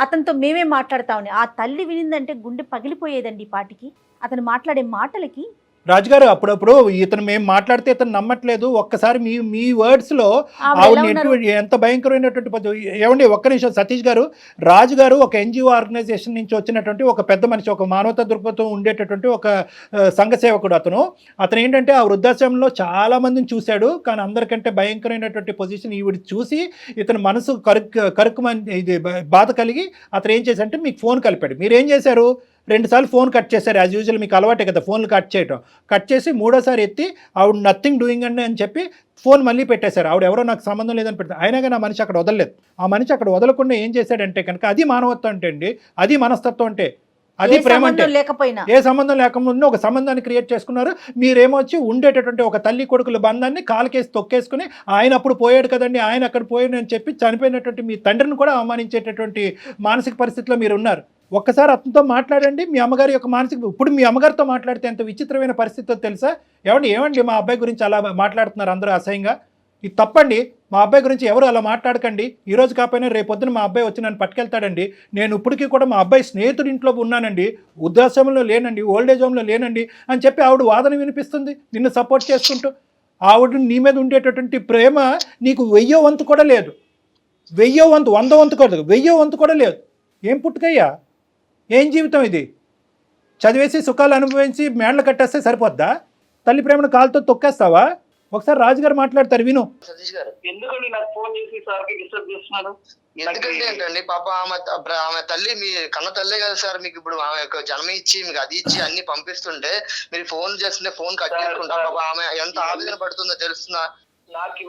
అతనితో మేమే మాట్లాడతామని. ఆ తల్లి వినిందంటే గుండె పగిలిపోయేదండి ఈ పాటికి, అతను మాట్లాడే మాటలకి. రాజుగారు అప్పుడప్పుడు ఇతను మేము మాట్లాడితే ఇతను నమ్మట్లేదు, ఒక్కసారి మీ వర్డ్స్లో ఆవిడ ఎంత భయంకరమైనటువంటి. ఏమండి ఒక్క నిమిషం సతీష్ గారు, రాజు గారు ఒక ఎన్జిఓ ఆర్గనైజేషన్ నుంచి వచ్చినటువంటి ఒక పెద్ద మనిషి, ఒక మానవతా దృక్పథం ఉండేటటువంటి ఒక సంఘ సేవకుడు. అతను ఏంటంటే ఆ వృద్ధాశ్రమంలో చాలా మందిని చూశాడు, కానీ అందరికంటే భయంకరమైనటువంటి పొజిషన్ ఈవిడ చూసి ఇతను మనసు ఇది బాధ కలిగి అతను ఏం చేశారంటే మీకు ఫోన్ కలిపాడు. మీరు ఏం చేశారు? 2 సార్లు ఫోన్ కట్ చేశారు. యాజ్ యూజువల్ మీకు అలవాటే కదా ఫోన్లు కట్ చేయటం. కట్ చేసి 3వసారి ఎత్తి ఆవిడ నథింగ్ డూయింగ్ అండి అని చెప్పి ఫోన్ మళ్ళీ పెట్టేశారు. ఆవిడ ఎవరో నాకు సంబంధం లేదని పెడతారు. అయినా కానీ ఆ మనిషి అక్కడ వదలలేదు. ఆ మనిషి అక్కడ వదలకుండా ఏం చేశాడంటే కనుక అది మానవత్వం అంటే అండి, అది మనస్తత్వం అంటే, అది ప్రేమ అంటే. ఏ సంబంధం లేకుండా ఒక సంబంధాన్ని క్రియేట్ చేసుకున్నారు. మీరేమో వచ్చి ఉండేటటువంటి ఒక తల్లి కొడుకుల బంధాన్ని కాలకేసి తొక్కేసుకుని ఆయన అప్పుడు పోయాడు కదండి, ఆయన అక్కడ పోయాడు అని చెప్పి చనిపోయినటువంటి మీ తండ్రిని కూడా అవమానించేటటువంటి మానసిక పరిస్థితిలో మీరు ఉన్నారు. ఒక్కసారి అతనితో మాట్లాడండి. మీ అమ్మగారి యొక్క మానసిక, ఇప్పుడు మీ అమ్మగారితో మాట్లాడితే ఎంత విచిత్రమైన పరిస్థితితో తెలుసా? ఏమండి మా అబ్బాయి గురించి అలా మాట్లాడుతున్నారు అందరూ అసహ్యంగా, ఇది తప్పండి. మా అబ్బాయి గురించి ఎవరు అలా మాట్లాడకండి. ఈరోజు కాకపోయినా రేపొద్దున మా అబ్బాయి వచ్చి నన్ను పట్టుకెళ్తాడండి. నేను ఇప్పటికీ కూడా మా అబ్బాయి స్నేహితుడి ఇంట్లో ఉన్నానండి, వృద్ధాశ్రమంలో లేనండి, ఓల్డేజ్ హోమ్లో లేనండి అని చెప్పి ఆవిడ వాదన వినిపిస్తుంది నిన్ను సపోర్ట్ చేసుకుంటూ. ఆవిడ నీ మీద ఉండేటటువంటి ప్రేమ నీకు 1000వ వంతు కూడా లేదు, 1000వ వంతు, 100వ వంతు కూడా, 1000వ వంతు కూడా లేదు. ఏం పుట్టుకయ్యా, ఏం జీవితం ఇది? చదివేసి సుఖాలు అనుభవించి మేడలు కట్టేస్తే సరిపోద్దా? తల్లి ప్రేమను కాలుతో తొక్కేస్తావా? ఒకసారి రాజుగారు మాట్లాడతారు, విను. సతీష్ గారు ఎందుకండి నాకు ఫోన్ చేసి సార్కి డిస్టర్బ్ చేస్తున్నారు? ఎందుకంటే ఏంటండి పాప ఆమె తల్లి మీ కన్న తల్లే కదా సార్. మీకు ఇప్పుడు ఆమె యొక్క జన్మ ఇచ్చి మీకు అది ఇచ్చి అన్ని పంపిస్తుంటే మీరు ఫోన్ చేస్తుంటే ఫోన్ కట్ చేసుకుంటా పాప ఆమె ఎంత ఆవేదన పడుతుందో తెలుస్తుందా? నాకు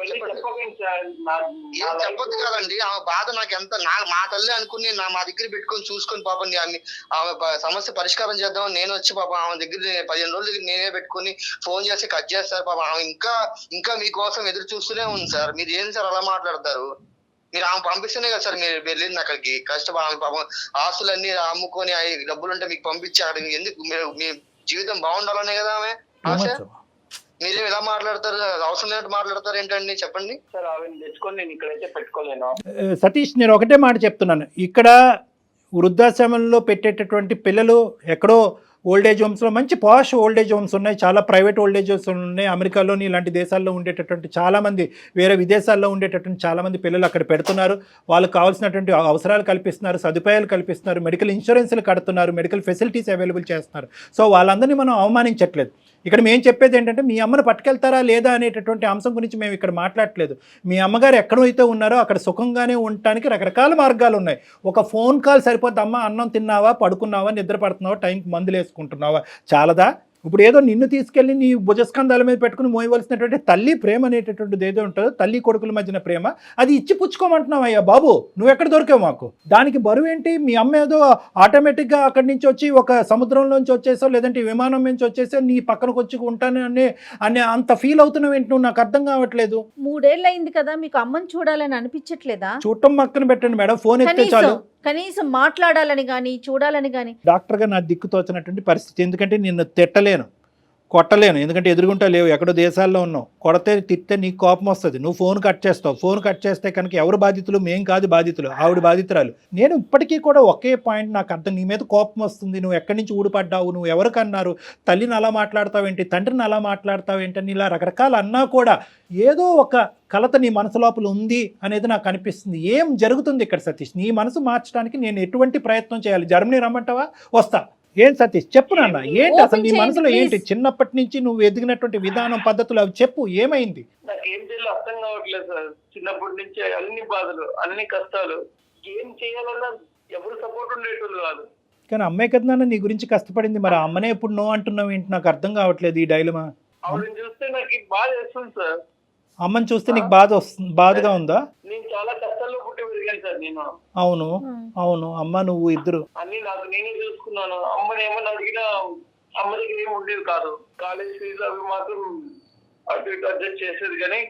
ఏం చెప్పొద్దు కదండి. ఆమె బాధ నాకు ఎంత, మా తల్లి అనుకుని మా దగ్గర పెట్టుకొని చూసుకొని పాప ఆమె సమస్య పరిష్కారం చేద్దామని నేను వచ్చి పాప ఆమె దగ్గర 15 రోజుల దగ్గర నేనే పెట్టుకుని ఫోన్ చేసి కట్ చేస్తారు పాప. ఆమె ఇంకా మీకోసం ఎదురు చూస్తూనే ఉంది సార్. మీరు ఏం సార్ అలా మాట్లాడతారు? మీరు ఆమె పంపిస్తేనే కదా సార్ మీరు వెళ్ళింది అక్కడికి. ఆమె పాపం ఆస్తులన్నీ అమ్ముకొని డబ్బులు ఉంటే మీకు పంపించి అక్కడ ఎందుకు? మీ జీవితం బాగుండాలనే కదా ఆమె ఆశ. మీరేం ఇలా మాట్లాడతారు? అవసరం లేనట్టు మాట్లాడతారు ఏంటండి చెప్పండి సార్. ఆమె తెచ్చుకొని నేను ఇక్కడైతే పెట్టుకోలేను. సతీష్ నేను ఒకటే మాట చెప్తున్నాను, ఇక్కడ వృద్ధాశ్రమంలో పెట్టేటటువంటి పిల్లలు ఎక్కడో ఓల్డేజ్ హోమ్స్లో మంచి పాష్ ఓల్డేజ్ హోమ్స్ ఉన్నాయి, చాలా ప్రైవేట్ ఓల్డేజ్ హోమ్స్ ఉన్నాయి. అమెరికాలోని ఇలాంటి దేశాల్లో ఉండేటటువంటి చాలామంది, వేరే విదేశాల్లో ఉండేటటువంటి చాలామంది పిల్లలు అక్కడ పెడుతున్నారు. వాళ్ళకి కావాల్సినటువంటి అవసరాలు కల్పిస్తున్నారు, సదుపాయాలు కల్పిస్తున్నారు, మెడికల్ ఇన్సూరెన్స్లు కడుతున్నారు, మెడికల్ ఫెసిలిటీస్ అవైలబుల్ చేస్తున్నారు. సో వాళ్ళందరినీ మనం అవమానించట్లేదు. ఇక్కడ మేము చెప్పేది ఏంటంటే మీ అమ్మను పట్టుకెళ్తారా లేదా అనేటటువంటి అంశం గురించి మేము ఇక్కడ మాట్లాడట్లేదు. మీ అమ్మగారు ఎక్కడైతే ఉన్నారో అక్కడ సుఖంగానే ఉండటానికి రకరకాల మార్గాలు ఉన్నాయి. ఒక ఫోన్ కాల్ సరిపోద్ది. అమ్మ అన్నం తిన్నావా, పడుకున్నావా, నిద్ర పడుతున్నావా, టైంకి మందులు వేసుకుంటున్నావా, చాలదా? ఇప్పుడు ఏదో నిన్ను తీసుకెళ్ళి నీ భుజస్కంధాల మీద పెట్టుకుని మోయవలసినటువంటి తల్లి ప్రేమ అనేటటువంటిది ఏదో ఉంటుందో, తల్లి కొడుకుల మధ్యన ప్రేమ, అది ఇచ్చి పుచ్చుకోమంటున్నావు. అయ్యా బాబు నువ్వు ఎక్కడ దొరికావు మాకు? దానికి బరువు ఏంటి? మీ అమ్మ ఏదో ఆటోమేటిక్గా అక్కడి నుంచి వచ్చి ఒక సముద్రంలోంచి వచ్చేసావు, లేదంటే విమానం నుంచి వచ్చేసావు, నీ పక్కనకు వచ్చి ఉంటాను అనే అంత ఫీల్ అవుతున్నావు ఏంటి? నువ్వు నాకు అర్థం కావట్లేదు. 3 ఏళ్ళు అయింది కదా, మీకు అమ్మని చూడాలని అనిపించట్లేదా? చూడటం పక్కన పెట్టండి మేడం, ఫోన్ ఎత్తే చాలు. కనీసం మాట్లాడాలని కానీ చూడాలని కానీ. డాక్టర్గా నా దిక్కు తోచినటువంటి పరిస్థితి, ఎందుకంటే నిన్ను తిట్టలేను, కొట్టలేను, ఎందుకంటే ఎదురుగుంటా లేవు, ఎక్కడో దేశాల్లో ఉన్నావు. కొడితే తిట్టే నీకు కోపం వస్తుంది, నువ్వు ఫోన్ కట్ చేస్తావు. ఫోన్ కట్ చేస్తే కనుక ఎవరు బాధితులు? మేం కాదు బాధితులు, ఆవిడ బాధితురాలు. నేను ఇప్పటికీ కూడా ఒకే పాయింట్ నాకు అర్థం, నీ మీద కోపం వస్తుంది, నువ్వు ఎక్కడి నుంచి ఊడిపడ్డావు, నువ్వు ఎవరికన్నారు, తల్లిని అలా మాట్లాడతావేంటి, తండ్రిని అలా మాట్లాడతావేంటి అని ఇలా రకరకాలు అన్నా కూడా ఏదో ఒక కలత నీ మనసు లోపల ఉంది అనేది నాకు అనిపిస్తుంది. ఏం జరుగుతుంది ఇక్కడ సతీష్? నీ మనసు మార్చడానికి నేను ఎటువంటి ప్రయత్నం చేయాలి? జర్మనీ రమ్మంటావా? వస్తా. ఏం సతీష్ చెప్పు నాన్న, ఏంటి అసలు నీ మనసులో ఏంటి? చిన్నప్పటి నుంచి నువ్వు ఎదిగినటువంటి విధానం, పద్ధతులు అవి చెప్పు, ఏమైంది? నాకేం చేయాలో అర్థం కావట్లేదు సార్. చిన్నప్పటి నుంచి అన్ని బాధలు, అన్ని కష్టాలు, ఏం చేయాలన్నా ఎవరు సపోర్ట్ ఉండేటోళ్ళు కాదు. కానీ అమ్మాయి కదా నాన్న నీ గురించి కష్టపడింది, మరి ఆ అమ్మనే ఇప్పుడు నో అంటున్నావు ఏంటి? నాకు అర్థం కావట్లేదు ఈ డైలమా. ఆవిడని చూస్తే నాకు బాధ వేస్తుంది సార్. అమ్మని చూస్తే నీకు బాధగా ఉందా? నేను చాలా కష్టాల్లో పుట్టి పెరిగాను సార్ నేను. అవును అవును, అమ్మ నువ్వు ఇద్దరు అన్ని నాకు నేనే చూసుకున్నాను. అమ్మని ఏమన్నా అడిగినా అమ్మ దగ్గర ఏమి ఉండేది కాదు. కాలేజ్ ఫీజు అవి మాత్రం అటు ఇటు అడ్జస్ట్ చేసేది, కానీ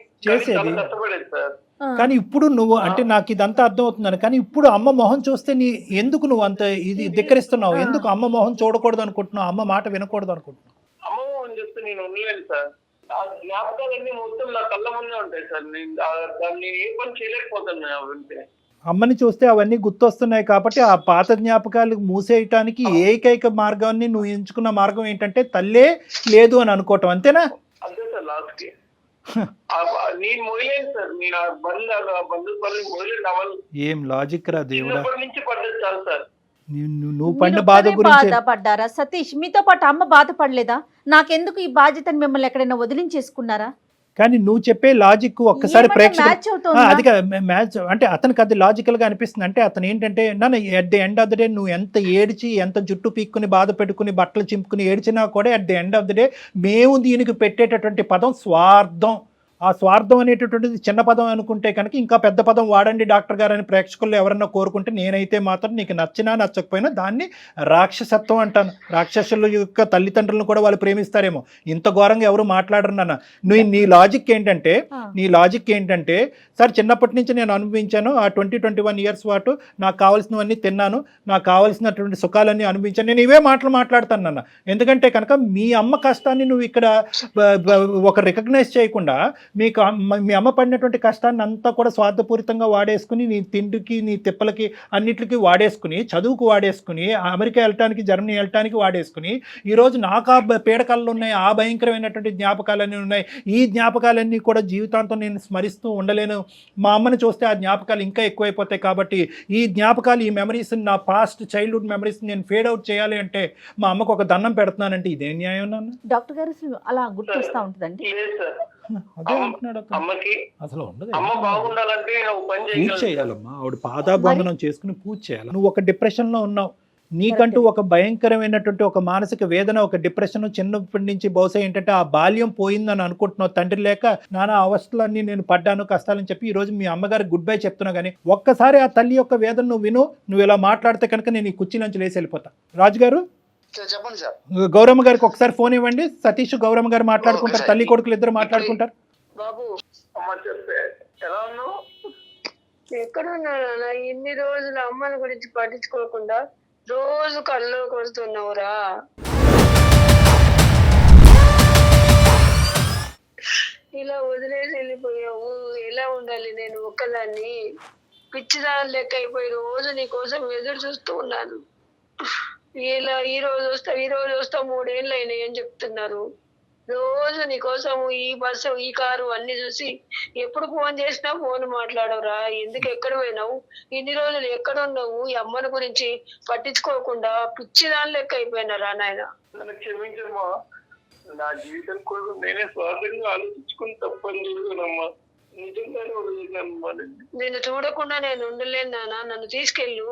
చాలా కష్టపడేది సార్. కానీ ఇప్పుడు నువ్వు అంటే నాకు ఇదంతా అర్థం అవుతుందని, కానీ ఇప్పుడు అమ్మ మొహం చూస్తే నీ ఎందుకు నువ్వు అంత ఇది ధిక్కరిస్తున్నావు? ఎందుకు అమ్మ మొహం చూడకూడదు అనుకుంటున్నావు? అమ్మ మాట వినకూడదు అనుకుంటున్నావు? అమ్మ మొహం చూస్తే నేను ఉండలేను సార్. ఆ జ్ఞాపకాలన్నీ మొత్తం నా కళ్ళ ముందే ఉంటాయి సార్. నేను దాన్ని ఏ పని చేయలేకపోతున్నాను అవంటే. అమ్మని చూస్తే అవన్నీ గుర్తొస్తున్నాయి కాబట్టి ఆ పాత జ్ఞాపకాలు మూసేయటానికి ఏకైక మార్గాన్ని నువ్వు ఎంచుకున్న మార్గం ఏంటంటే తల్లే లేదు అని అనుకోవటం, అంతేనా? అంతే సార్. లాస్ట్ కి నేను మొదలైంది సార్. నేను బంధువులు మొదలైంది అవల్. ఏం లాజిక్ రా దేవుడా. చిన్నప్పటి నుంచి పడ్డది చాలు సార్. నువ్వు పడిన బాధ గురించి బాధపడ్డారా సతీష్? మీతో పాటు అమ్మ బాధపడలేదా? నాకెందుకు ఈ బాధ్యతని మిమ్మల్ని ఎక్కడైనా వదిలించేసుకున్నారా? కానీ నువ్వు చెప్పే లాజిక్ ఒక్కసారి అది మ్యాచ్ అంటే అతనికి అది లాజికల్ గా అనిపిస్తుంది. అంటే అతను ఏంటంటే నన్ను at the end of the day నువ్వు ఎంత ఏడ్చి ఎంత జుట్టు పీక్కుని బాధ పెట్టుకుని బట్టలు చింపుకుని ఏడ్చినా కూడా at the end of the day మేము దీనికి పెట్టేటటువంటి పదం స్వార్థం. ఆ స్వార్థం అనేటటువంటిది చిన్న పదం అనుకుంటే కనుక ఇంకా పెద్ద పదం వాడండి డాక్టర్ గారు అని ప్రేక్షకుల్లో ఎవరన్నా కోరుకుంటే, నేనైతే మాత్రం నీకు నచ్చినా నచ్చకపోయినా దాన్ని రాక్షసత్వం అంటాను. రాక్షసుల యొక్క తల్లిదండ్రులను కూడా వాళ్ళు ప్రేమిస్తారేమో, ఇంత ఘోరంగా ఎవరు మాట్లాడరు నాన్న. నీ లాజిక్ ఏంటంటే సార్ చిన్నప్పటి నుంచి నేను అనుభవించాను, ఆ 20-21 ఇయర్స్ పాటు నాకు కావాల్సినవన్నీ తిన్నాను, నాకు కావాల్సినటువంటి సుఖాలన్నీ అనుభవించాను, నేను ఇవే మాటలు మాట్లాడతాను నాన్న. ఎందుకంటే కనుక మీ అమ్మ కష్టాన్ని నువ్వు ఇక్కడ ఒక రికగ్నైజ్ చేయకుండా మీ అమ్మ పడినటువంటి కష్టాన్ని అంతా కూడా స్వార్థపూరితంగా వాడేసుకుని నీ తిండికి నీ తిప్పలకి అన్నిటికీ వాడేసుకుని, చదువుకు వాడేసుకుని, అమెరికా వెళ్ళటానికి జర్మనీ వెళ్ళటానికి వాడేసుకుని, ఈరోజు నాకు ఆ పీడకలు ఉన్నాయి, ఆ భయంకరమైనటువంటి జ్ఞాపకాలన్నీ ఉన్నాయి, ఈ జ్ఞాపకాలన్నీ కూడా జీవితాంతం నేను స్మరిస్తూ ఉండలేను, మా అమ్మని చూస్తే ఆ జ్ఞాపకాలు ఇంకా ఎక్కువైపోతాయి, కాబట్టి ఈ జ్ఞాపకాలు ఈ మెమరీస్ నా పాస్ట్ చైల్డ్హుడ్ మెమరీస్ నేను ఫేడ్ అవుట్ చేయాలి అంటే మా అమ్మకు ఒక దండం పెడుతున్నానంటే ఇదేం న్యాయం నాన్న? డాక్టర్ గారు అలా గుర్తొస్తా ఉంటుందండి. అమ్మకి అసలు ఉండదు. అమ్మ బాగుండాలంటే పూజ చేయాలమ్మా, ఆవిడ పాదాబంధనం చేసుకుని పూజ చేయాలి. నువ్వు ఒక డిప్రెషన్ లో ఉన్నావు, నీకంటూ ఒక భయంకరమైనటువంటి ఒక మానసిక వేదన, ఒక డిప్రెషన్ చిన్నప్పటి నుంచి బహుశా ఏంటంటే ఆ బాల్యం పోయిందని అనుకుంటున్నావు. తండ్రి లేక నానా అవస్థలన్నీ నేను పడ్డాను, కష్టాలని చెప్పి ఈ రోజు మీ అమ్మగారికి గుడ్ బై చెప్తున్నా. కానీ ఒక్కసారి ఆ తల్లి యొక్క వేదన నువ్వు విను, నువ్వు ఇలా మాట్లాడితే కనుక నేను ఈ కుర్చీ నుంచి లేచి వెళ్ళిపోతా. రాజు గారు చెప్పండి సార్. గౌరమ్మ గారికి ఒకసారి ఫోన్ ఇవ్వండి. సతీష్ గౌరమ్మ గారు మాట్లాడుకుంటారు, తల్లి కొడుకులు ఇద్దరు మాట్లాడుకుంటారు. బాబు అమ్మ చెప్పే ఎలా ఉన్నావు? ఎక్కడున్నా ఇన్ని రోజులు అమ్మని గురించి పట్టించుకోకుండా రోజు కళ్ళు కొడుతున్నావురా. ఇలా వదిలేసి వెళ్ళిపోయావు. ఎలా ఉండాలి నేను ఒక్కదాన్ని? పిచ్చిదాని లెక్క అయిపోయి రోజు నీ కోసం ఎదురు చూస్తూ ఉన్నాను. ఇలా ఈ రోజు వస్తా 3 ఏళ్ళు అయినాయి అని చెప్తున్నారు. రోజు నీకోసం ఈ బస్సు ఈ కారు అన్ని చూసి ఎప్పుడు ఫోన్ చేసినా ఫోన్ మాట్లాడవురా. ఎందుకు ఎక్కడ పోయినావు? ఇన్ని రోజులు ఎక్కడ ఉన్నావు? ఈ అమ్మని గురించి పట్టించుకోకుండా పిచ్చిదాని లెక్క అయిపోయినారా నాయన. నన్ను క్షమించమ్మా. నా జీవితం కోసం నేనే స్వార్థంగా ఆలోచించుకుని తప్పని చేశానమ్మా. నిజంగానే వదిలేనమ్మా. నేను చూడకుండా నేను ఉండలేను నాన్న, నన్ను తీసుకెళ్ళు.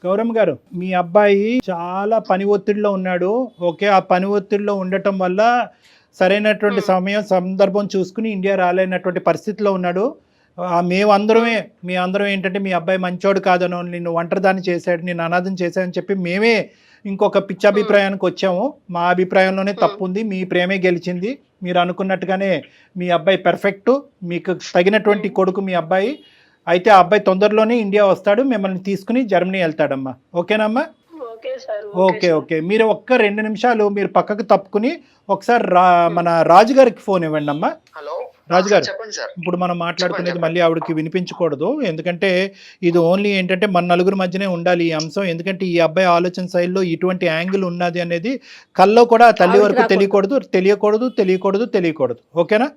గౌరమ్మ గారు, మీ అబ్బాయి చాలా పని ఒత్తిడిలో ఉన్నాడు. ఓకే, ఆ పని ఒత్తిడిలో ఉండటం వల్ల సరైనటువంటి సమయం సందర్భం చూసుకుని ఇండియా రాలేనటువంటి పరిస్థితిలో ఉన్నాడు. మీ అందరం ఏంటంటే మీ అబ్బాయి మంచోడు కాదనో, నిన్ను ఒంటరిదాన్ని చేశాడు, నిన్ను అనాథం చేశాడని చెప్పి మేమే ఇంకొక పిచ్చాభిప్రాయానికి వచ్చాము. మా అభిప్రాయంలోనే తప్పు ఉంది, మీ ప్రేమే గెలిచింది. మీరు అనుకున్నట్టుగానే మీ అబ్బాయి పర్ఫెక్ట్, మీకు తగినటువంటి కొడుకు మీ అబ్బాయి. అయితే ఆ అబ్బాయి తొందరలోనే ఇండియా వస్తాడు, మిమ్మల్ని తీసుకుని జర్మనీ వెళ్తాడమ్మా. ఓకేనమ్మా? Okay sir. ఓకే ఓకే మీరు ఒక్క 2 నిమిషాలు మీరు పక్కకు తప్పుకుని ఒకసారి మన రాజు గారికి ఫోన్ ఇవ్వండి అమ్మా. హలో రాజు గారు, చెప్పండి సార్. ఇప్పుడు మనం మాట్లాడుకునేది మళ్ళీ ఆవిడకి వినిపించకూడదు, ఎందుకంటే ఇది ఓన్లీ ఏంటంటే మన నలుగురు మధ్యనే ఉండాలి ఈ అంశం. ఎందుకంటే ఈ అబ్బాయి ఆలోచన శైలిలో ఇటువంటి యాంగిల్ ఉన్నది అనేది కల్లో కూడా తల్లి వరకు తెలియకూడదు. ఓకేనా?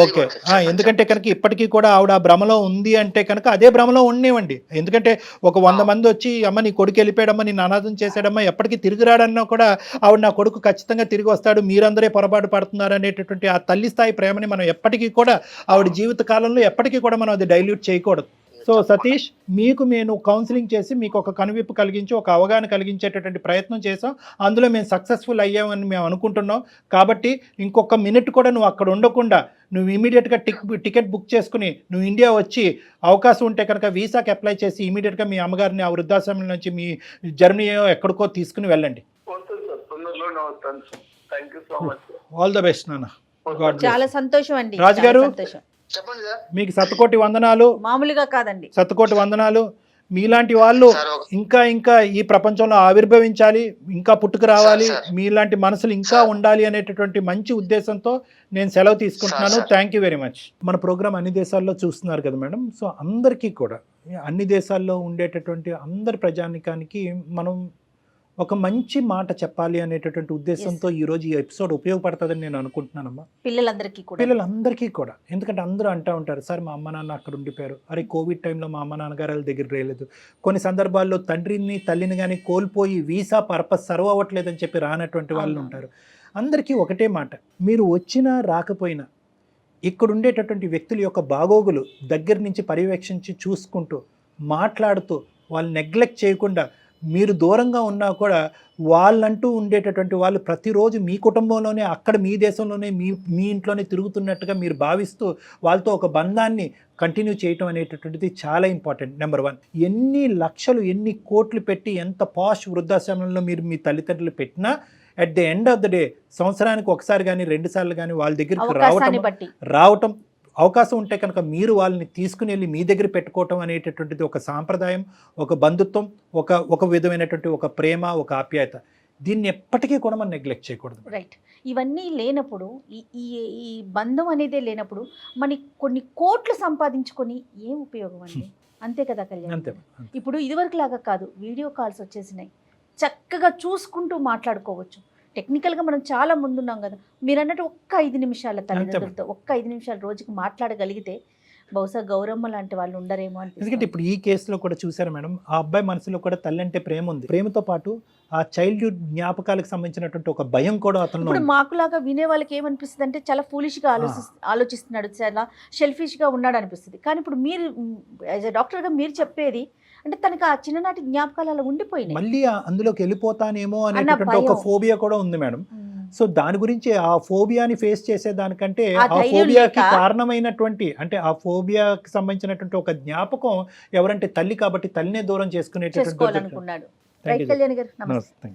ఓకే. ఎందుకంటే కనుక ఇప్పటికీ కూడా ఆవిడ ఆ భ్రమలో ఉంది అంటే కనుక అదే భ్రమలో ఉండేవండి. ఎందుకంటే ఒక 100 మంది వచ్చి అమ్మ నీ కొడుకు వెళ్ళిపోయాడమ్మా, నీ అనాథం చేశాడమ్మా, ఎప్పటికీ తిరిగి రాడన్నా కూడా ఆవిడ నా కొడుకు ఖచ్చితంగా తిరిగి వస్తాడు, మీరందరే పొరపాటు పడుతున్నారు అనేటటువంటి ఆ తల్లి స్థాయి ప్రేమని మనం ఎప్పటికీ కూడా ఆవిడ జీవిత కాలంలో ఎప్పటికీ కూడా మనం అది డైల్యూట్ చేయకూడదు. సో సతీష్, మీకు నేను కౌన్సిలింగ్ చేసి మీకు ఒక కనువిప్పు కలిగించి ఒక అవగాహన కలిగించేటటువంటి ప్రయత్నం చేసాం. అందులో మేము సక్సెస్ఫుల్ అయ్యామని మేము అనుకుంటున్నాం. కాబట్టి ఇంకొక మినిట్ కూడా నువ్వు అక్కడ ఉండకుండా నువ్వు ఇమీడియట్గా టికెట్ బుక్ చేసుకుని నువ్వు ఇండియా వచ్చి అవకాశం ఉంటే కనుక వీసాకి అప్లై చేసి ఇమీడియట్గా మీ అమ్మగారిని ఆ వృద్ధాశ్రమం నుంచి మీ జర్నీ ఎక్కడికో తీసుకుని వెళ్ళండి. ఆల్ ద బెస్ట్ నాన్న. చాలా సంతోషం అండి. రాజు గారు, చెప్పండి సార్. మీకు శతకోటి వందనాలు. మామూలుగా కాదండి, శతకోటి వందనాలు. మీలాంటి వాళ్ళు ఇంకా ఇంకా ఈ ప్రపంచంలో ఆవిర్భవించాలి, ఇంకా పుట్టుకు రావాలి, మీలాంటి మనసులు ఇంకా ఉండాలి అనేటటువంటి మంచి ఉద్దేశంతో నేను సెలవు తీసుకుంటున్నాను. Thank you very much. మన ప్రోగ్రామ్ అన్ని దేశాల్లో చూస్తున్నారు కదా మేడం. సో అందరికీ కూడా అన్ని దేశాల్లో ఉండేటటువంటి అందరి ప్రజానికానికి మనం ఒక మంచి మాట చెప్పాలి అనేటటువంటి ఉద్దేశంతో ఈరోజు ఈ ఎపిసోడ్ ఉపయోగపడుతుందని నేను అనుకుంటున్నానమ్మా. పిల్లలందరికీ కూడా. ఎందుకంటే అందరూ అంటూ ఉంటారు, సార్ మా అమ్మ నాన్న అక్కడ ఉండిపోయారు, అరే కోవిడ్ టైంలో మా అమ్మ నాన్నగారు దగ్గర రాలేదు, కొన్ని సందర్భాల్లో తండ్రిని తల్లిని కానీ కోల్పోయి వీసా పర్పస్ సర్వ్ అవ్వట్లేదని చెప్పి రానటువంటి వాళ్ళు ఉంటారు. అందరికీ ఒకటే మాట, మీరు వచ్చినా రాకపోయినా ఇక్కడ ఉండేటటువంటి వ్యక్తుల యొక్క బాగోగులు దగ్గర నుంచి పర్యవేక్షించి చూసుకుంటూ మాట్లాడుతూ వాళ్ళు నెగ్లెక్ట్ చేయకుండా, మీరు దూరంగా ఉన్నా కూడా వాళ్ళంటూ ఉండేటటువంటి వాళ్ళు ప్రతిరోజు మీ కుటుంబంలోనే అక్కడ మీ దేశంలోనే మీ ఇంట్లోనే తిరుగుతున్నట్టుగా మీరు భావిస్తూ వాళ్ళతో ఒక బంధాన్ని కంటిన్యూ చేయటం అనేటటువంటిది చాలా ఇంపార్టెంట్. నెంబర్ 1, ఎన్ని లక్షలు ఎన్ని కోట్లు పెట్టి ఎంత పాష్ వృద్ధాశ్రమంలో మీరు మీ తల్లిదండ్రులు పెట్టినా at the end of the day సంవత్సరానికి ఒకసారి కానీ 2 సార్లు కానీ వాళ్ళ దగ్గరికి రావటం అవకాశం ఉంటే కనుక మీరు వాళ్ళని తీసుకుని వెళ్ళి మీ దగ్గర పెట్టుకోవటం అనేటటువంటిది ఒక సాంప్రదాయం, ఒక బంధుత్వం, ఒక విధమైనటువంటి ఒక ప్రేమ, ఒక ఆప్యాయత. దీన్ని ఎప్పటికీ కూడా మనం నెగ్లెక్ట్ చేయకూడదు. రైట్. ఇవన్నీ లేనప్పుడు ఈ బంధం అనేదే లేనప్పుడు మన కొన్ని కోట్లు సంపాదించుకొని ఏం ఉపయోగం అండి? అంతే కదా కళ్యాణ్. అంతే. ఇప్పుడు ఇదివరకు లాగా కాదు, వీడియో కాల్స్ వచ్చేసినాయి, చక్కగా చూసుకుంటూ మాట్లాడుకోవచ్చు. టెక్నికల్గా మనం చాలా ముందున్నాం కదా. మీరు అన్నట్టు ఒక్క 5 నిమిషాల తల్లిదండ్రులతో ఒక్క 5 నిమిషాలు రోజుకి మాట్లాడగలిగితే బహుశా గౌరమ్మ లాంటి వాళ్ళు ఉండరేమో అని. ఎందుకంటే ఇప్పుడు ఈ కేసులో కూడా చూసారు మేడం, ఆ అబ్బాయి మనసులో కూడా తల్లి అంటే ప్రేమ ఉంది. ప్రేమతో పాటు ఆ చైల్డ్హుడ్ జ్ఞాపకాలకు సంబంధించినటువంటి ఒక భయం కూడా అతను. ఇప్పుడు మాకులాగా వినే వాళ్ళకి ఏమనిపిస్తుంది అంటే చాలా ఫూలిష్గా ఆలోచిస్తున్నాడు, చాలా షెల్ఫిష్గా ఉన్నాడు అనిపిస్తుంది. కానీ ఇప్పుడు మీరు యాజ్ ఎ డాక్టర్గా మీరు చెప్పేది అంటే తనకి ఆ చిన్ననాటి జ్ఞాపకాలు అలా ఉండిపోయినాయి, మళ్ళీ అందులోకి వెళ్ళిపోతానేమో అనేటువంటి ఒక ఫోబియా కూడా ఉంది మేడం. సో దాని గురించి ఆ ఫోబియాని ఫేస్ చేసే దానికంటే ఆ ఫోబియాకి కారణమైనటువంటి అంటే ఆ ఫోబియాకి సంబంధించినటువంటి ఒక జ్ఞాపకం ఎవరంటే తల్లి, కాబట్టి తల్లినే దూరం చేసుకునేటటువంటి. రైట్ కళ్యాణ్ గారు, నమస్తే.